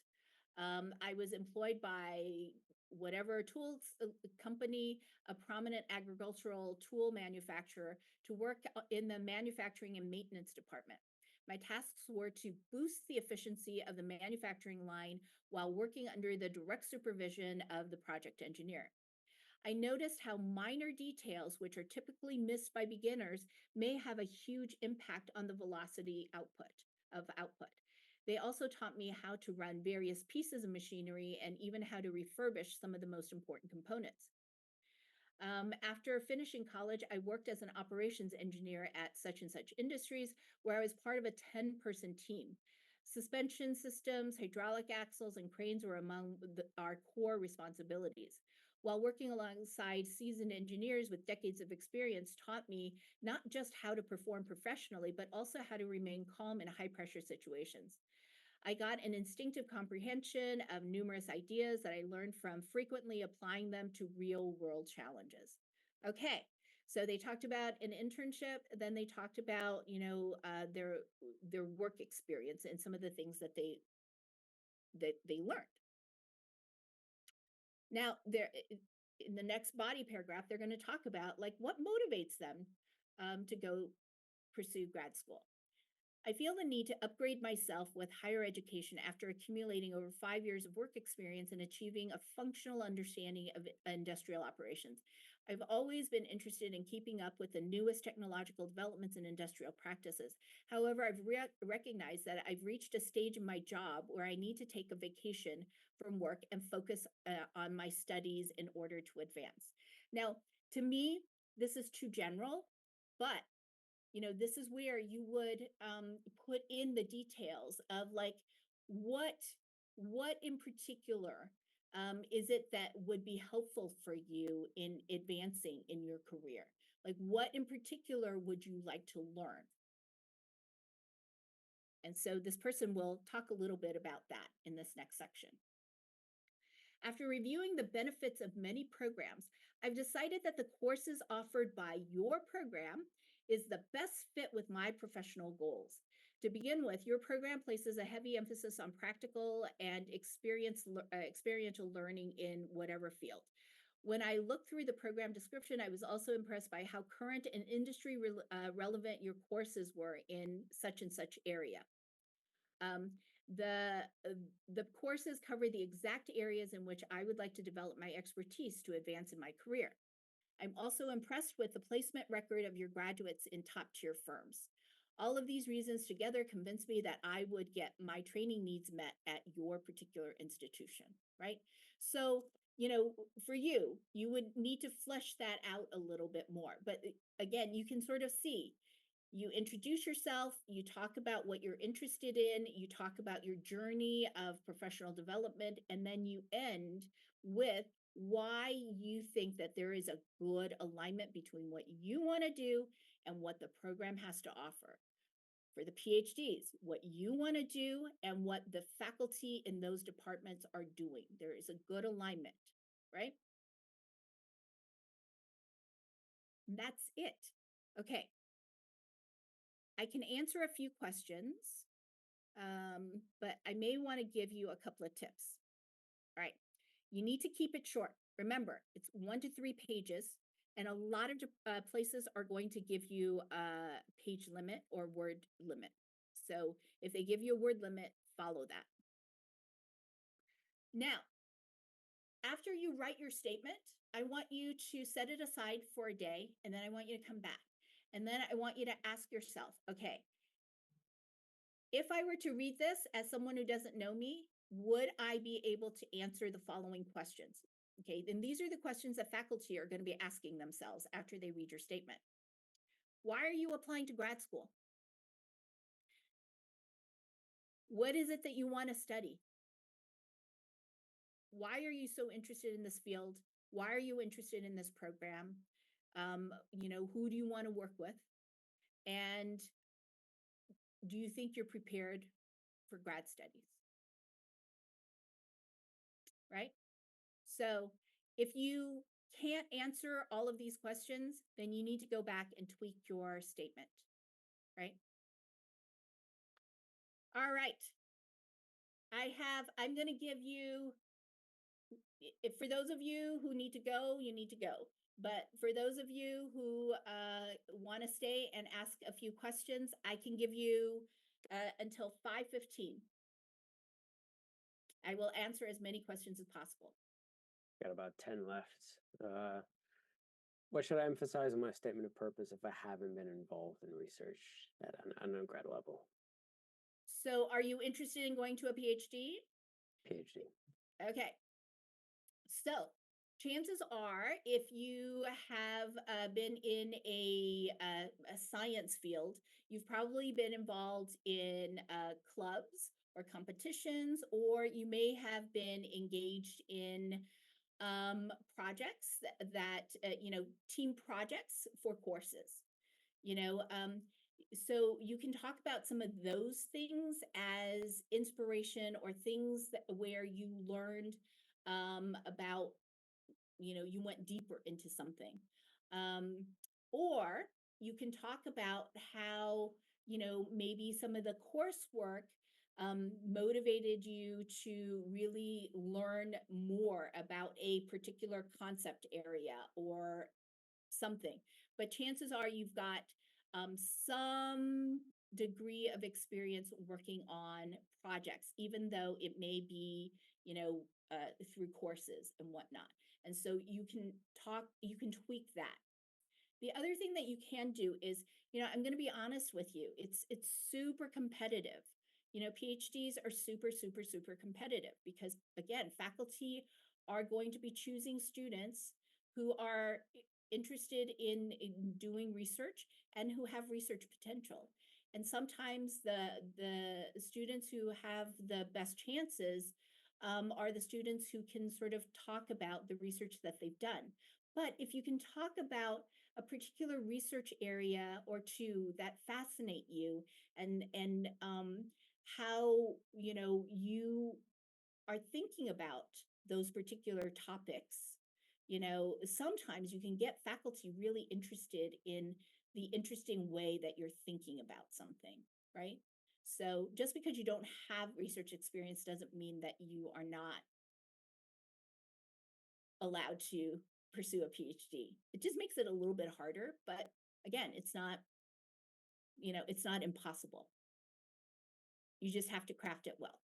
I was employed by whatever tools company, a prominent agricultural tool manufacturer, to work in the manufacturing and maintenance department. My tasks were to boost the efficiency of the manufacturing line while working under the direct supervision of the project engineer. I noticed how minor details, which are typically missed by beginners, may have a huge impact on the velocity output. They also taught me how to run various pieces of machinery and even how to refurbish some of the most important components. After finishing college, I worked as an operations engineer at such and such industries, where I was part of a 10-person team. Suspension systems, hydraulic axles, and cranes were among our core responsibilities. While working alongside seasoned engineers with decades of experience taught me not just how to perform professionally, but also how to remain calm in high pressure situations. I got an instinctive comprehension of numerous ideas that I learned from frequently applying them to real world challenges. Okay, so they talked about an internship, then they talked about, their work experience and some of the things that they learned. Now, there in the next body paragraph, they're going to talk about like what motivates them to go pursue grad school. I feel the need to upgrade myself with higher education after accumulating over 5 years of work experience and achieving a functional understanding of industrial operations. I've always been interested in keeping up with the newest technological developments in industrial practices. However, I've recognized that I've reached a stage in my job where I need to take a vacation from work and focus on my studies in order to advance. Now, to me, this is too general, but this is where you would put in the details of like what what in particular is it that would be helpful for you in advancing in your career? Like what in particular would you like to learn? And so this person will talk a little bit about that in this next section. After reviewing the benefits of many programs, I've decided that the courses offered by your program is the best fit with my professional goals. To begin with, your program places a heavy emphasis on practical and experiential learning in whatever field. When I looked through the program description, I was also impressed by how current and industry relevant your courses were in such and such area. Um, the courses cover the exact areas in which I would like to develop my expertise to advance in my career. I'm also impressed with the placement record of your graduates in top tier firms. All of these reasons together convince me that I would get my training needs met at your particular institution, right? So for you, you would need to flesh that out a little bit more. But again, you can sort of see, you introduce yourself, you talk about what you're interested in, you talk about your journey of professional development, and then you end with why you think that there is a good alignment between what you want to do and what the program has to offer. For the PhDs, what you want to do and what the faculty in those departments are doing. There is a good alignment, right? And that's it. Okay. I can answer a few questions, but I may want to give you a couple of tips. All right. You need to keep it short. Remember, it's 1 to 3 pages, and a lot of places are going to give you a page limit or word limit. So if they give you a word limit, follow that. Now, after you write your statement, I want you to set it aside for a day, and then I want you to come back. And then I want you to ask yourself, okay, if I were to read this as someone who doesn't know me, would I be able to answer the following questions? Okay, then these are the questions that faculty are going to be asking themselves after they read your statement. Why are you applying to grad school? What is it that you want to study? Why are you so interested in this field? Why are you interested in this program? Who do you want to work with? And do you think you're prepared for grad studies? Right? So if you can't answer all of these questions, then you need to go back and tweak your statement, right? All right. I'm going to give you, for those of you who need to go, you need to go. But for those of you who want to stay and ask a few questions, I can give you until 5:15. I will answer as many questions as possible. Got about 10 left. What should I emphasize in my statement of purpose if I haven't been involved in research at an undergrad level? So are you interested in going to a PhD? PhD. Okay. So chances are, if you have been in a science field, you've probably been involved in clubs or competitions, or you may have been engaged in projects team projects for courses. You know, so you can talk about some of those things as inspiration or things where you learned about, you went deeper into something. Or you can talk about how, maybe some of the coursework motivated you to really learn more about a particular concept area or something. But chances are you've got some degree of experience working on projects, even though it may be, through courses and whatnot. And so you can tweak that. The other thing that you can do is, I'm going to be honest with you. It's super competitive. PhDs are super, super, super competitive because, again, faculty are going to be choosing students who are interested in doing research and who have research potential. And sometimes the students who have the best chances are the students who can sort of talk about the research that they've done. But if you can talk about a particular research area or two that fascinate you, and how you are thinking about those particular topics, sometimes you can get faculty really interested in the interesting way that you're thinking about something, right? So just because you don't have research experience doesn't mean that you are not allowed to pursue a PhD. It just makes it a little bit harder, but again, it's not impossible. You just have to craft it well.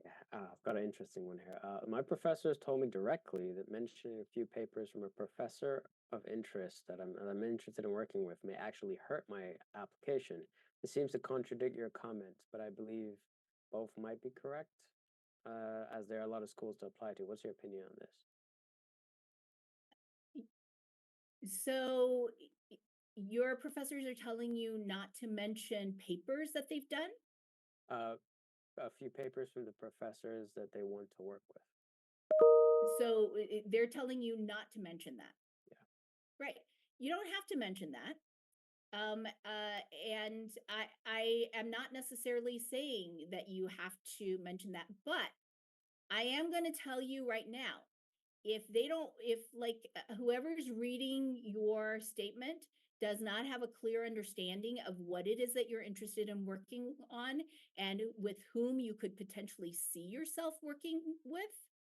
Yeah, I've got an interesting one here. My professors told me directly that mentioning a few papers from a professor of interest that I'm interested in working with may actually hurt my application. This seems to contradict your comments, but I believe both might be correct. as there are a lot of schools to apply to. What's your opinion on this? So your professors are telling you not to mention papers that they've done? Uh, a few papers from the professors that they want to work with. So they're telling you not to mention that. Yeah. Right. You don't have to mention that. And I am not necessarily saying that you have to mention that, but I am going to tell you right now, if they don't, if like whoever's reading your statement does not have a clear understanding of what it is that you're interested in working on and with whom you could potentially see yourself working with,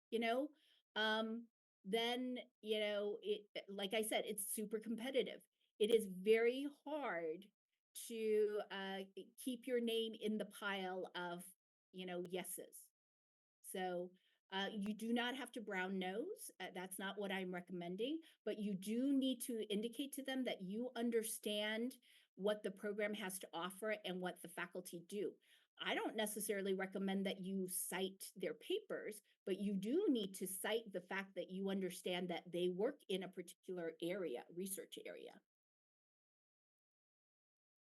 you know, um, then, like I said, it's super competitive. It is very hard to keep your name in the pile of, yeses. So you do not have to brown nose. That's not what I'm recommending, but you do need to indicate to them that you understand what the program has to offer and what the faculty do. I don't necessarily recommend that you cite their papers, but you do need to cite the fact that you understand that they work in a particular area, research area.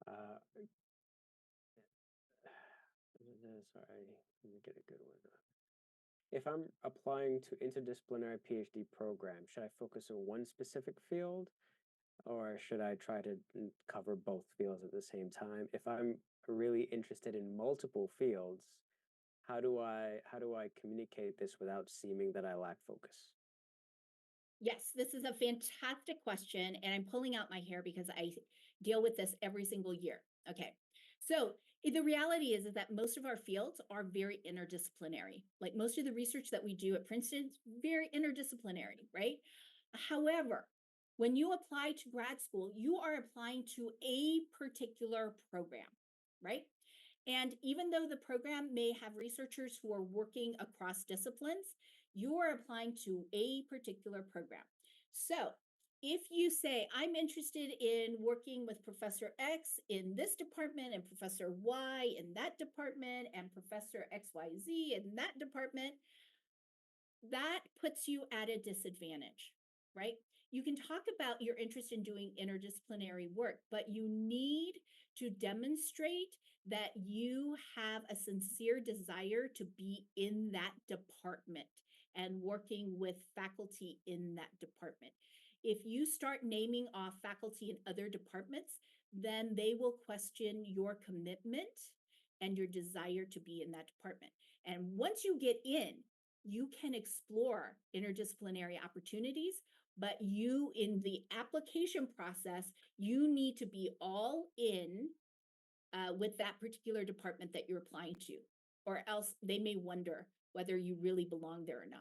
Uh, sorry, let me get a good one. If I'm applying to interdisciplinary PhD program, should I focus on one specific field or should I try to cover both fields at the same time? If I'm really interested in multiple fields, how do I communicate this without seeming that I lack focus? Yes, this is a fantastic question, and I'm pulling out my hair because I deal with this every single year. Okay. So the reality is that most of our fields are very interdisciplinary. Like most of the research that we do at Princeton is very interdisciplinary, right? However, when you apply to grad school, you are applying to a particular program, right? And even though the program may have researchers who are working across disciplines, you are applying to a particular program. So if you say, I'm interested in working with Professor X in this department and Professor Y in that department and Professor XYZ in that department, that puts you at a disadvantage, right? You can talk about your interest in doing interdisciplinary work, but you need to demonstrate that you have a sincere desire to be in that department and working with faculty in that department. If you start naming off faculty in other departments, then they will question your commitment and your desire to be in that department. And once you get in, you can explore interdisciplinary opportunities, but you, in the application process, you need to be all in with that particular department that you're applying to, or else they may wonder whether you really belong there or not.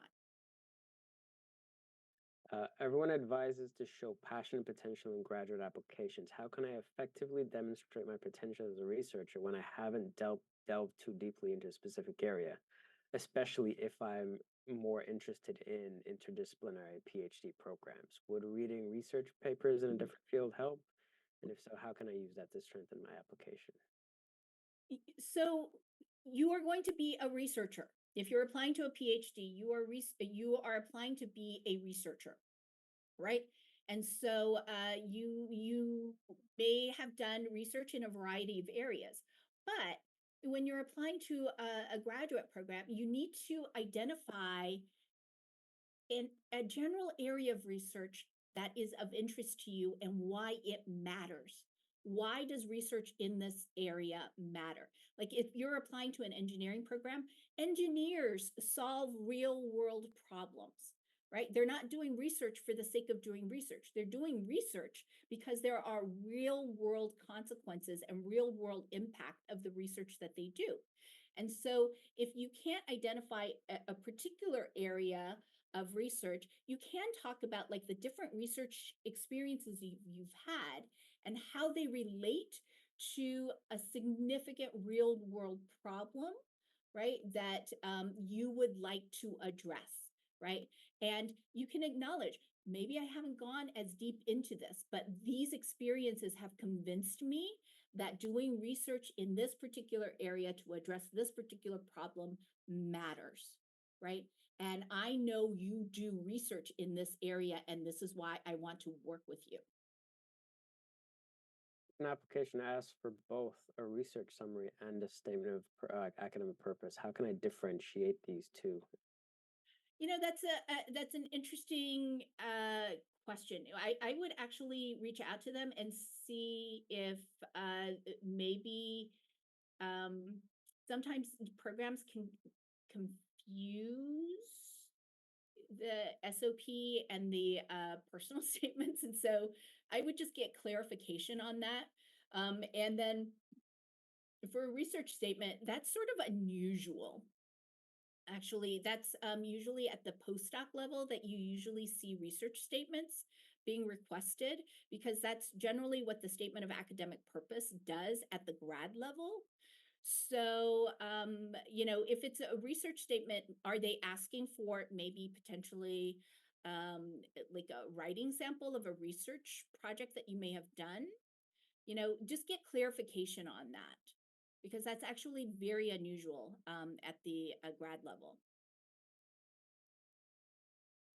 Everyone advises to show passion and potential in graduate applications. How can I effectively demonstrate my potential as a researcher when I haven't delved too deeply into a specific area, especially if I'm more interested in interdisciplinary PhD programs? Would reading research papers in a different field help? And if so, how can I use that to strengthen my application? So you are going to be a researcher. If you're applying to a PhD, you are applying to be a researcher, right? And so you may have done research in a variety of areas, but when you're applying to a graduate program, you need to identify in a general area of research that is of interest to you and why it matters. Why does research in this area matter? Like if you're applying to an engineering program, engineers solve real world problems, right? They're not doing research for the sake of doing research. They're doing research because there are real world consequences and real world impact of the research that they do. And so if you can't identify a particular area of research, you can talk about like the different research experiences you've had and how they relate to a significant real world problem, right? That you would like to address, right? And you can acknowledge, maybe I haven't gone as deep into this, but these experiences have convinced me that doing research in this particular area to address this particular problem matters, right? And I know you do research in this area, and this is why I want to work with you. An application asks for both a research summary and a statement of academic purpose. How can I differentiate these two? That's an interesting question. I would actually reach out to them and see if maybe um, sometimes programs can confuse the SOP and the personal statements, and so I would just get clarification on that. And then for a research statement, that's sort of unusual. Actually, that's usually at the postdoc level that you usually see research statements being requested, because that's generally what the statement of academic purpose does at the grad level. So, if it's a research statement, are they asking for maybe potentially like a writing sample of a research project that you may have done? Just get clarification on that, because that's actually very unusual at the grad level.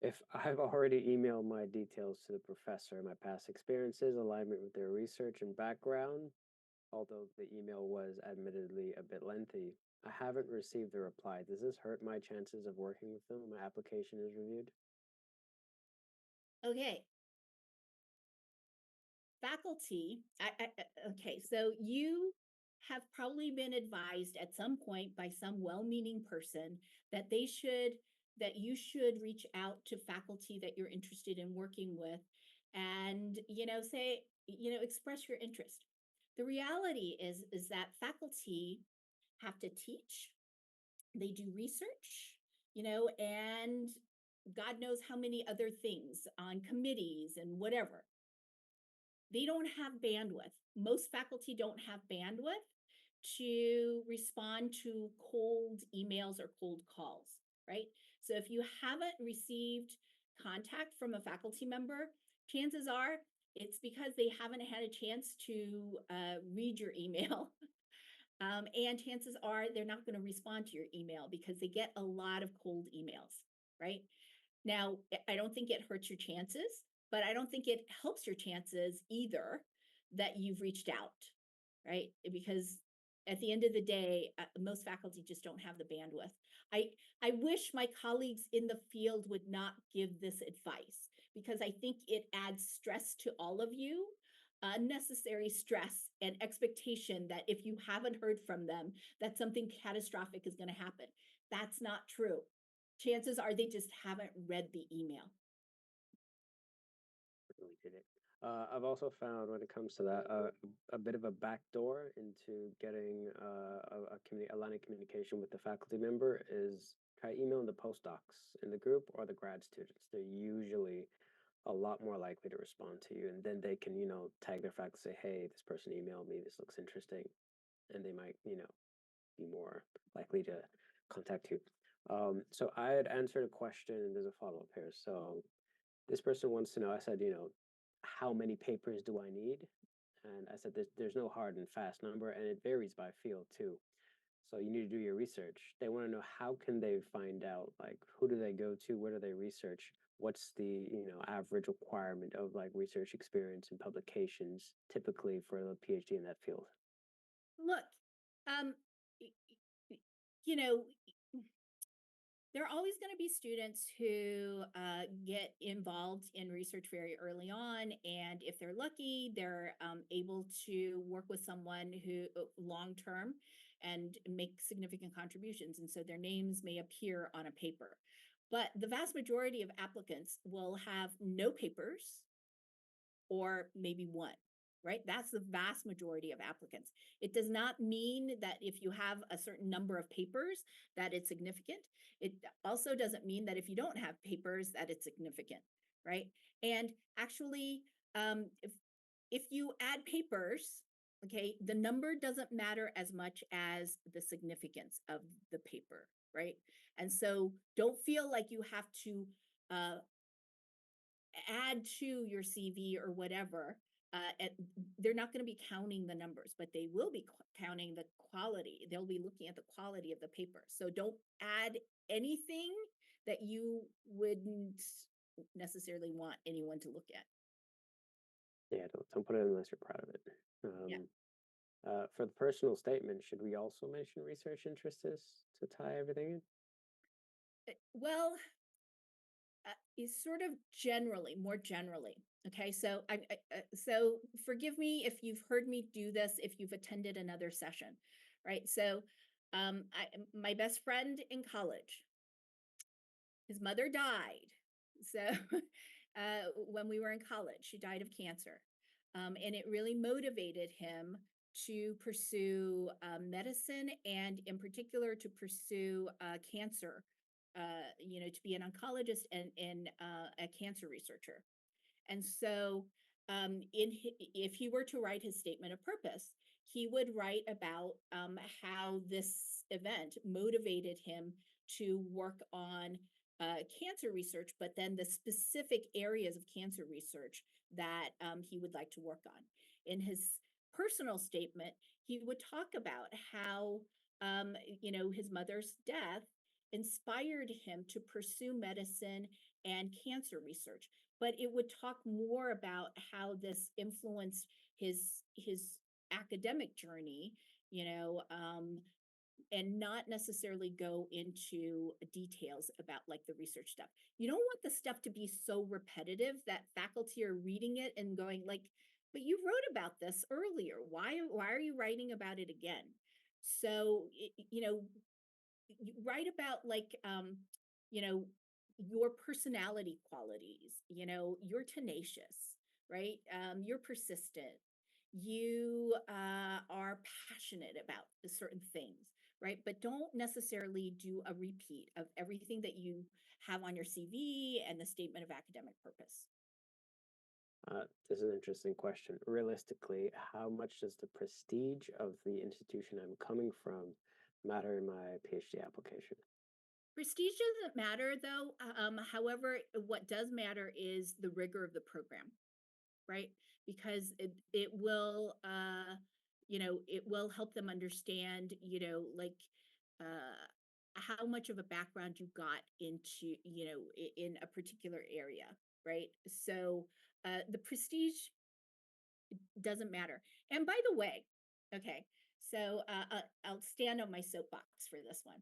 If I've already emailed my details to the professor, my past experiences, alignment with their research and background, although the email was admittedly a bit lengthy, I haven't received a reply. Does this hurt my chances of working with them when my application is reviewed? Okay, faculty. Okay, so you have probably been advised at some point by some well-meaning person that that you should reach out to faculty that you're interested in working with, and say, express your interest. The reality is that faculty have to teach, they do research, and God knows how many other things on committees and whatever. They don't have bandwidth. Most faculty don't have bandwidth to respond to cold emails or cold calls, right? So if you haven't received contact from a faculty member, chances are it's because they haven't had a chance to read your email. And chances are they're not going to respond to your email because they get a lot of cold emails, right? Now, I don't think it hurts your chances, but I don't think it helps your chances either that you've reached out, right? Because at the end of the day, most faculty just don't have the bandwidth. I I wish my colleagues in the field would not give this advice, because I think it adds stress to all of you, unnecessary stress and expectation that if you haven't heard from them, that something catastrophic is going to happen. That's not true. Chances are they just haven't read the email. Really did it. I've also found when it comes to that a bit of a backdoor into getting a line of communication with the faculty member is try emailing the postdocs in the group or the grad students. They're usually a lot more likely to respond to you, and then they can tag their faculty, say, "Hey, this person emailed me. This looks interesting," and they might be more likely to contact you. So I had answered a question, and there's a follow up here. So this person wants to know, I said, how many papers do I need? And I said, there's no hard and fast number, and it varies by field too. So you need to do your research. They want to know how can they find out, like, who do they go to? Where do they research? What's the, average requirement of like research experience and publications typically for a PhD in that field? Look, um, you know, there are always going to be students who get involved in research very early on, and if they're lucky, they're able to work with someone who long term and make significant contributions, and so their names may appear on a paper. But the vast majority of applicants will have no papers or maybe one, right? That's the vast majority of applicants. It does not mean that if you have a certain number of papers that it's significant. It also doesn't mean that if you don't have papers that it's significant, right? And actually, if you add papers, okay, the number doesn't matter as much as the significance of the paper, right? And so don't feel like you have to uh, add to your CV or whatever and they're not going to be counting the numbers, but they will be counting the quality. They'll be looking at the quality of the paper. So don't add anything that you wouldn't necessarily want anyone to look at. Yeah, don't put it unless you're proud of it. Yeah. For the personal statement, should we also mention research interests to tie everything in? Well, is sort of generally, more generally. Okay, so so forgive me if you've heard me do this, if you've attended another session, right? So, my best friend in college, his mother died. So, when we were in college, she died of cancer, and it really motivated him to pursue medicine, and in particular to pursue cancer. To be an oncologist and a cancer researcher. And so, if he were to write his statement of purpose, he would write about how this event motivated him to work on cancer research, but then the specific areas of cancer research that he would like to work on. In his personal statement, he would talk about how, his mother's death inspired him to pursue medicine and cancer research, but it would talk more about how this influenced his academic journey, you know, and not necessarily go into details about like the research stuff. You don't want the stuff to be so repetitive that faculty are reading it and going like, but you wrote about this earlier. Why are you writing about it again? So, you write about like you know your personality qualities, you're tenacious, right? You're persistent, you are passionate about certain things, right? But don't necessarily do a repeat of everything that you have on your CV and the statement of academic purpose. This is an interesting question. Realistically, how much does the prestige of the institution I'm coming from matter in my PhD application? Prestige doesn't matter though. However, what does matter is the rigor of the program, right? Because it will help them understand, like uh how much of a background you got into, in a particular area, right? So the prestige doesn't matter. And by the way, okay, so I'll stand on my soapbox for this one.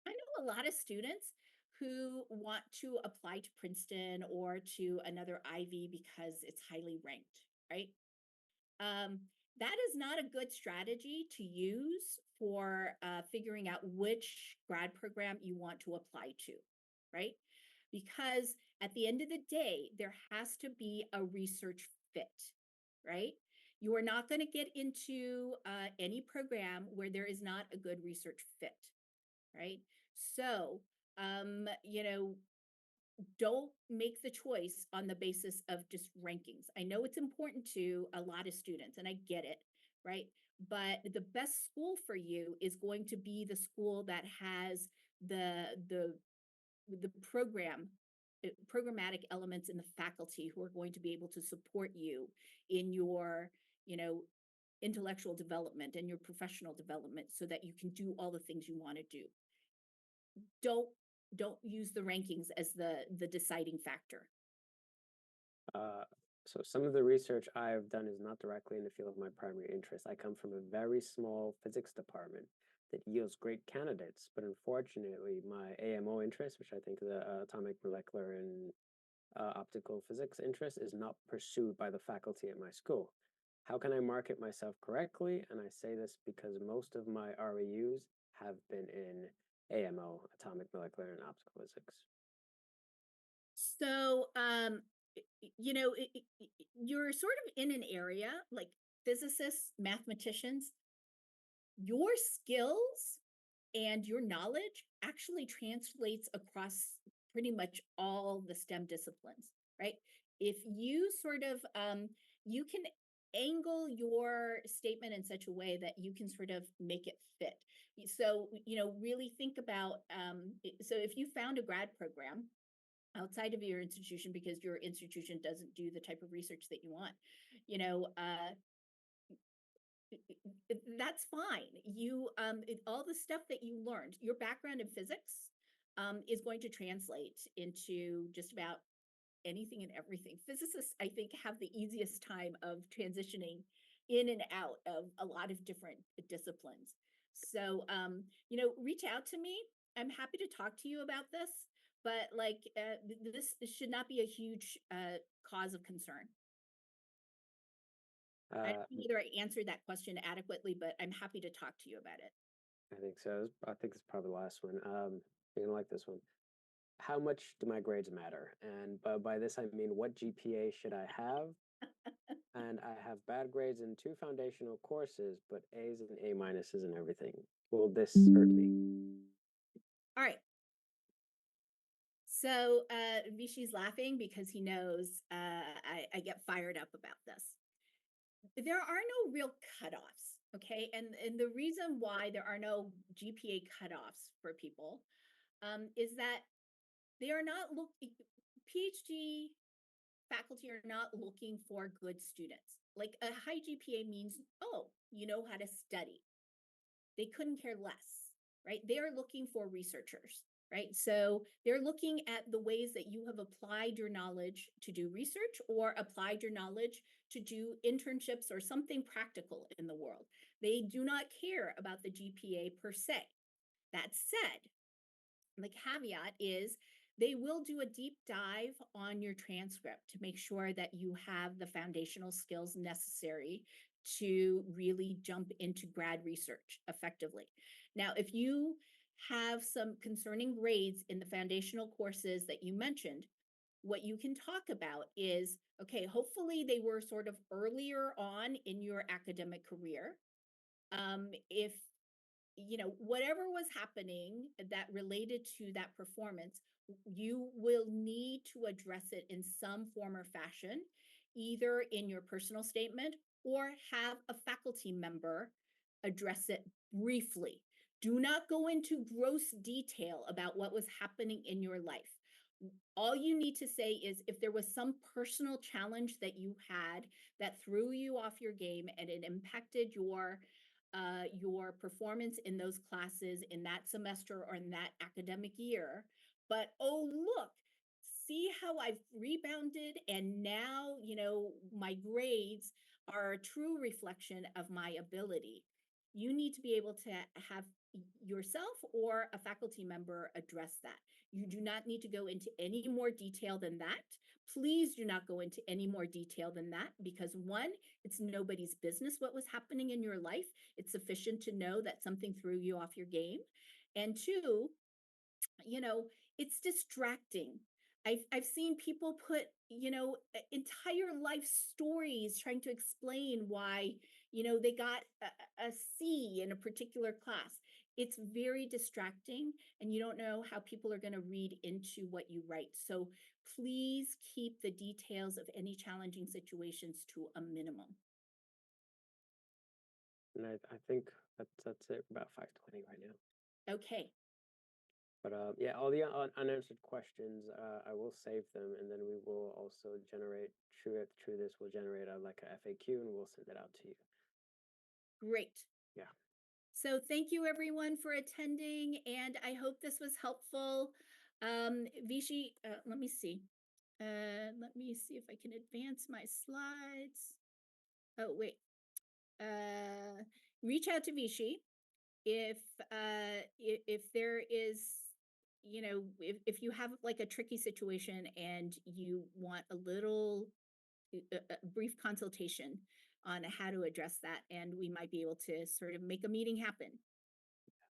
I know a lot of students who want to apply to Princeton or to another Ivy because it's highly ranked, right? Um, that is not a good strategy to use for figuring out which grad program you want to apply to, right? Because at the end of the day, there has to be a research fit, right? You are not going to get into any program where there is not a good research fit, right? So, um, you know, don't make the choice on the basis of just rankings. I know it's important to a lot of students, and I get it, right? But the best school for you is going to be the school that has the the the programmatic elements in the faculty who are going to be able to support you in your, you know, intellectual development and your professional development so that you can do all the things you want to do. don't don't use the rankings as the deciding factor. Uh, so some of the research I've done is not directly in the field of my primary interest. I come from a very small physics department that yields great candidates, but unfortunately, my AMO interest, which I think is atomic molecular and optical physics interest, is not pursued by the faculty at my school. How can I market myself correctly? And I say this because most of my REUs have been in AMO, atomic molecular and optical physics. So you're sort of in an area like physicists, mathematicians, your skills and your knowledge actually translates across pretty much all the STEM disciplines, right? If you sort of you can angle your statement in such a way that you can sort of make it fit. So, really think about so if you found a grad program outside of your institution because your institution doesn't do the type of research that you want, you know, that's fine. All the stuff that you learned, your background in physics, is going to translate into just about anything and everything. Physicists, I think, have the easiest time of transitioning in and out of a lot of different disciplines. So, reach out to me. I'm happy to talk to you about this, but this should not be a huge cause of concern. I don't Uh, know whether I answered that question adequately, but I'm happy to talk to you about it. I think so. I think it's probably the last one. You're gonna like this one. How much do my grades matter? And by this I mean, what GPA should I have? And I have bad grades in two foundational courses, but A's and A minuses and everything. Will this hurt me? All right. So Vishy's laughing because he knows I get fired up about this. There are no real cutoffs, okay? And the reason why there are no GPA cutoffs for people is that they are not PhD faculty are not looking for good students. Like a high GPA means, oh, you know how to study. They couldn't care less, right? They are looking for researchers, right? So they're looking at the ways that you have applied your knowledge to do research or applied your knowledge to do internships or something practical in the world. They do not care about the GPA per se. That said, the caveat is they will do a deep dive on your transcript to make sure that you have the foundational skills necessary to really jump into grad research effectively. Now, if you have some concerning grades in the foundational courses that you mentioned, what you can talk about is okay, hopefully they were sort of earlier on in your academic career. If whatever was happening that related to that performance, you will need to address it in some form or fashion, either in your personal statement or have a faculty member address it briefly. Do not go into gross detail about what was happening in your life. All you need to say is if there was some personal challenge that you had that threw you off your game and it impacted your performance in those classes in that semester or in that academic year. But oh, look, see how I've rebounded. And now, my grades are a true reflection of my ability. You need to be able to have yourself or a faculty member address that. You do not need to go into any more detail than that. Please do not go into any more detail than that because one, it's nobody's business what was happening in your life. It's sufficient to know that something threw you off your game. And two, it's distracting. I've seen people put, entire life stories trying to explain why, they got a C in a particular class. It's very distracting, and you don't know how people are going to read into what you write. So please keep the details of any challenging situations to a minimum. And I think that's it. About 5:20 right now. Okay, But yeah, all the unanswered questions, I will save them, and then we will also generate through this. We'll generate like a FAQ, and we'll send it out to you. great. Yeah. So thank you everyone for attending, and I hope this was helpful. Vichy, let me see. Let me see if I can advance my slides. Oh, wait. Reach out to Vichy if there is, if you have like a tricky situation and you want a little a brief consultation on how to address that, and we might be able to sort of make a meeting happen.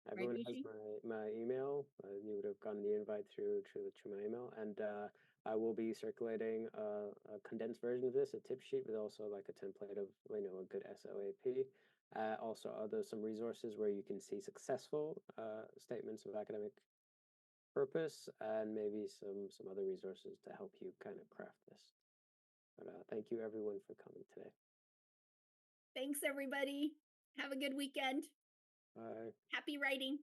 Right, Everyone has Vichy? my email. You would have gotten the invite through my email, and I will be circulating a condensed version of this, a tip sheet with also like a template of a good SOAP. Also, some resources where you can see successful statements of academic purpose, and maybe some other resources to help you kind of craft this. But thank you everyone for coming today. Thanks, everybody. Have a good weekend. Bye. Happy writing.